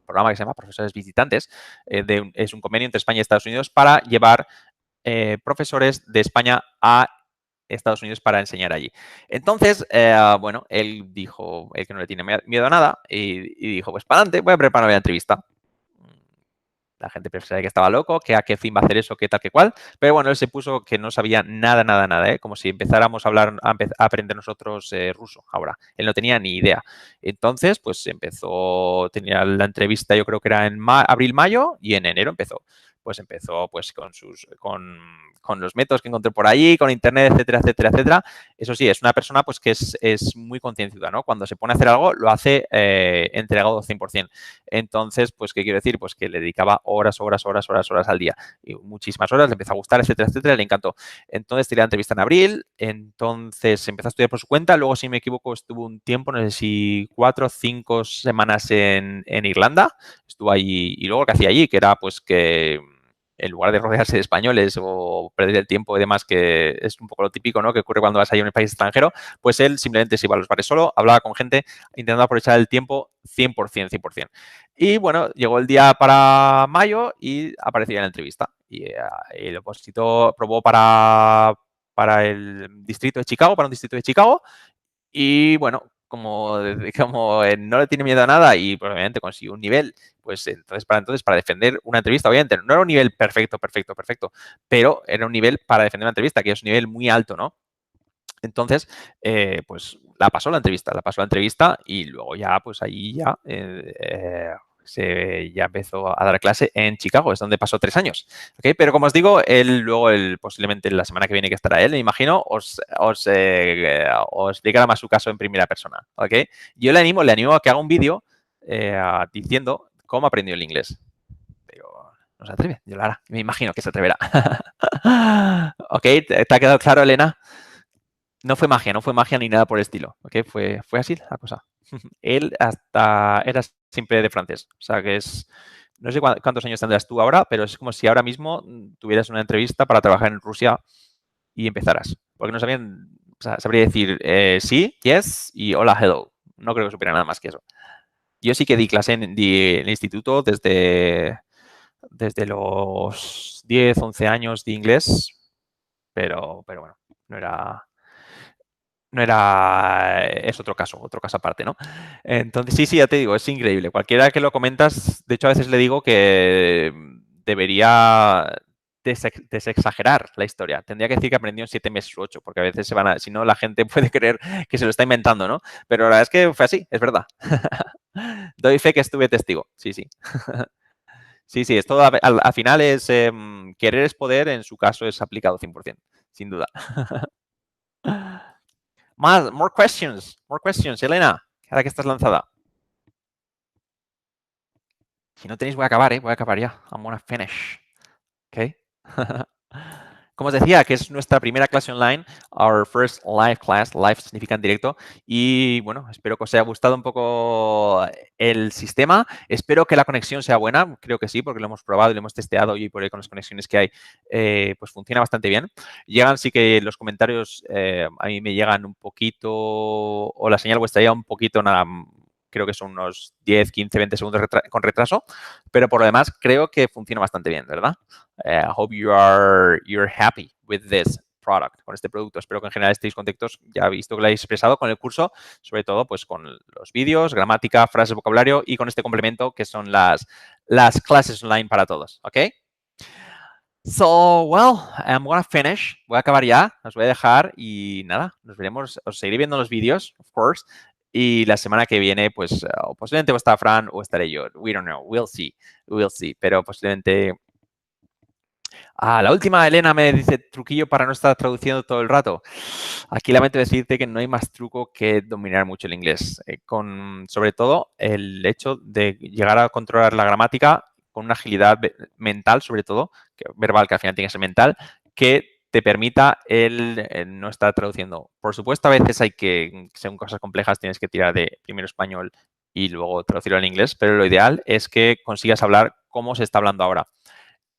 programa que se llama Profesores Visitantes, es un convenio entre España y Estados Unidos para llevar profesores de España a Estados Unidos para enseñar allí. Entonces, bueno, él dijo, él que no le tiene miedo a nada, y dijo, pues para adelante, voy a preparar la entrevista. La gente pensaba que estaba loco, que a qué fin va a hacer eso, qué tal, qué cual. Pero bueno, él se puso que no sabía nada, ¿eh? Como si empezáramos a hablar, a aprender nosotros ruso ahora. Él no tenía ni idea. Entonces, pues empezó, tenía la entrevista, yo creo que era en abril, mayo, y en enero empezó. Pues empezó pues con los métodos que encontré por ahí, con internet, etcétera, etcétera, etcétera. Eso sí, es una persona pues que es muy concienciada, ¿no? Cuando se pone a hacer algo, lo hace entregado 100%. Entonces, pues, ¿qué quiero decir? Pues que le dedicaba horas al día. Y muchísimas horas, le empezó a gustar, etcétera, etcétera, le encantó. Entonces, tiré la entrevista en abril, entonces empezó a estudiar por su cuenta, luego, si me equivoco, estuvo un tiempo, no sé si 4 o 5 semanas en Irlanda, estuvo allí, y luego lo que hacía allí, que era pues que en lugar de rodearse de españoles o perder el tiempo y demás, que es un poco lo típico, ¿no? Que ocurre cuando vas a un país extranjero, pues él simplemente se iba a los bares solo, hablaba con gente, intentando aprovechar el tiempo 100%, 100%. Y bueno, llegó el día para mayo y apareció en la entrevista. Y el opositor probó para el distrito de Chicago, para un distrito de Chicago, y bueno, como no le tiene miedo a nada y probablemente consiguió un nivel, pues entonces para defender una entrevista, obviamente no era un nivel perfecto, pero era un nivel para defender una entrevista, que es un nivel muy alto, ¿no? Entonces, pues la pasó la entrevista y luego ya, pues ahí ya ya empezó a dar clase en Chicago, es donde pasó 3 años. ¿Okay? Pero como os digo, él luego, posiblemente la semana que viene que estará él, me imagino, os explicará más su caso en primera persona. ¿Okay? Yo le animo a que haga un vídeo diciendo cómo aprendió el inglés. Pero no se atreve, yo lo hará. Me imagino que se atreverá. ¿Ok? ¿Te ha quedado claro, Elena? No fue magia ni nada por el estilo, ¿ok? Fue así la cosa. Él hasta era siempre de francés, o sea que no sé cuántos años tendrás tú ahora, pero es como si ahora mismo tuvieras una entrevista para trabajar en Rusia y empezaras, porque no sabían, o sea, sabría decir sí, yes y hola, hello. No creo que supiera nada más que eso. Yo sí que di clase en el instituto desde los 10, 11 años de inglés, pero bueno, no era, es otro caso aparte, ¿no? Entonces, sí, ya te digo, es increíble. Cualquiera que lo comentas, de hecho, a veces le digo que debería desexagerar la historia. Tendría que decir que aprendió en 7 meses u 8, porque a veces si no, la gente puede creer que se lo está inventando, ¿no? Pero la verdad es que fue así, es verdad. Doy fe que estuve testigo, sí, sí. Sí, sí, es todo, al final es querer es poder, en su caso es aplicado 100%, sin duda. More questions, Elena, ahora que estás lanzada. Si no tenéis, voy a acabar, ¿eh? Voy a acabar ya. I'm gonna finish. ¿Ok? Como os decía, que es nuestra primera clase online, our first live class, live significa en directo, y bueno, espero que os haya gustado un poco el sistema, espero que la conexión sea buena, creo que sí, porque lo hemos probado y lo hemos testeado y por ahí con las conexiones que hay, pues funciona bastante bien. Llegan, sí que los comentarios a mí me llegan un poquito, o la señal vuestra llega un poquito, nada, creo que son unos 10, 15, 20 segundos con retraso, pero por lo demás creo que funciona bastante bien, ¿verdad? I hope you're happy with this product, con este producto. Espero que en general estéis contentos. Ya he visto que lo habéis expresado con el curso, sobre todo pues con los vídeos, gramática, frases, vocabulario y con este complemento que son las clases online para todos. ¿Ok? So, well, I'm gonna finish. Voy a acabar ya. Os voy a dejar y nada, nos veremos. Os seguiré viendo los vídeos, of course. Y la semana que viene, pues, posiblemente va a estar Fran o estaré yo. We don't know. We'll see. We'll see. Pero posiblemente la última, Elena, me dice truquillo para no estar traduciendo todo el rato. Aquí lamento decirte que no hay más truco que dominar mucho el inglés. Sobre todo el hecho de llegar a controlar la gramática con una agilidad mental, sobre todo, verbal, que al final tiene que ser mental, que te permita el no estar traduciendo. Por supuesto, a veces hay que, según cosas complejas, tienes que tirar de primero español y luego traducirlo al inglés, pero lo ideal es que consigas hablar como se está hablando ahora.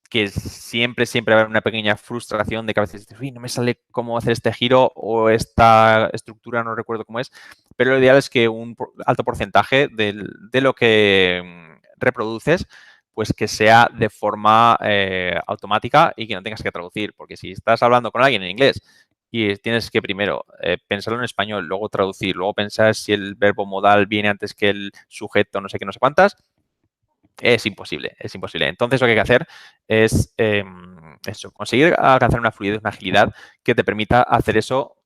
Que siempre, siempre va a haber una pequeña frustración de que a veces dices, uy, no me sale cómo hacer este giro o esta estructura, no recuerdo cómo es, pero lo ideal es que un alto porcentaje de lo que reproduces, pues que sea de forma automática y que no tengas que traducir, porque si estás hablando con alguien en inglés y tienes que primero pensarlo en español, luego traducir, luego pensar si el verbo modal viene antes que el sujeto, no sé qué, no sé cuántas, es imposible, es imposible. Entonces lo que hay que hacer es eso, conseguir alcanzar una fluidez, una agilidad que te permita hacer eso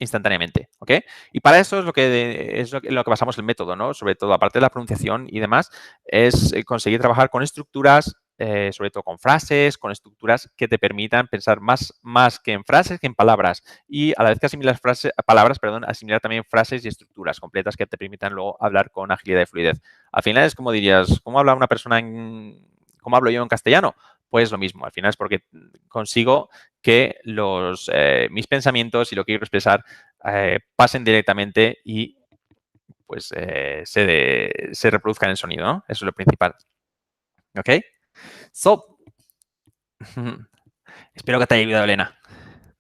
instantáneamente, ¿ok? Y para eso es lo que basamos el método, ¿no? Sobre todo, aparte de la pronunciación y demás, es conseguir trabajar con estructuras, sobre todo con frases, con estructuras que te permitan pensar más que en frases que en palabras. Y a la vez que asimilas palabras, perdón, asimilar también frases y estructuras completas que te permitan luego hablar con agilidad y fluidez. Al final es como dirías, ¿cómo habla una persona cómo hablo yo en castellano? Pues lo mismo, al final es porque consigo que mis pensamientos y lo que quiero expresar pasen directamente y pues se reproduzcan en sonido, ¿no? Eso es lo principal. ¿Ok? So, espero que te haya ayudado, Elena.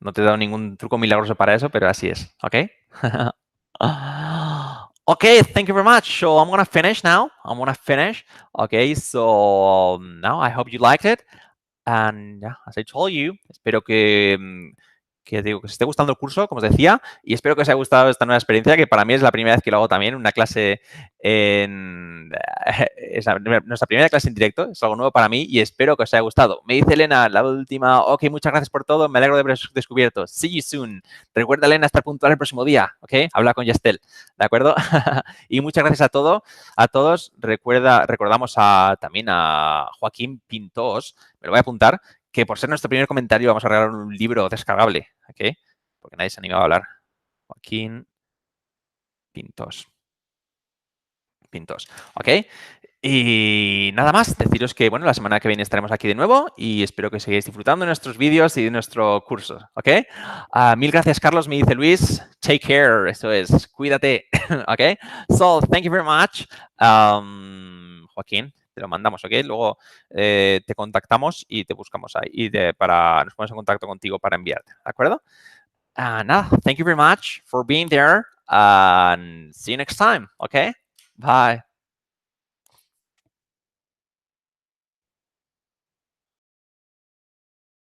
No te he dado ningún truco milagroso para eso, pero así es. ¿Ok? Okay, thank you very much. So I'm gonna finish now. I'm gonna finish. Okay, so now I hope you liked it. And yeah, as I told you, espero que digo, que os esté gustando el curso, como os decía, y espero que os haya gustado esta nueva experiencia, que para mí es la primera vez que lo hago también, una clase es nuestra primera clase en directo, es algo nuevo para mí y espero que os haya gustado. Me dice Elena, la última, ok, muchas gracias por todo, me alegro de haberos descubierto. See you soon. Recuerda, Elena, estar puntual el próximo día, ok, habla con Yastel, ¿de acuerdo? Y muchas gracias a todos. Recordamos también a Joaquín Pintos, me lo voy a apuntar, que por ser nuestro primer comentario vamos a regalar un libro descargable, ¿ok? Porque nadie se ha animado a hablar. Joaquín Pintos. ¿Ok? Y nada más, deciros que, bueno, la semana que viene estaremos aquí de nuevo y espero que sigáis disfrutando de nuestros vídeos y de nuestro curso, ¿ok? Mil gracias, Carlos, me dice Luis. Take care, eso es, cuídate, ¿ok? So, thank you very much. Joaquín, te lo mandamos, ¿ok? Luego te contactamos y te buscamos ahí nos ponemos en contacto contigo para enviarte, ¿de acuerdo? Nada, thank you very much for being there and see you next time, ¿ok? Bye.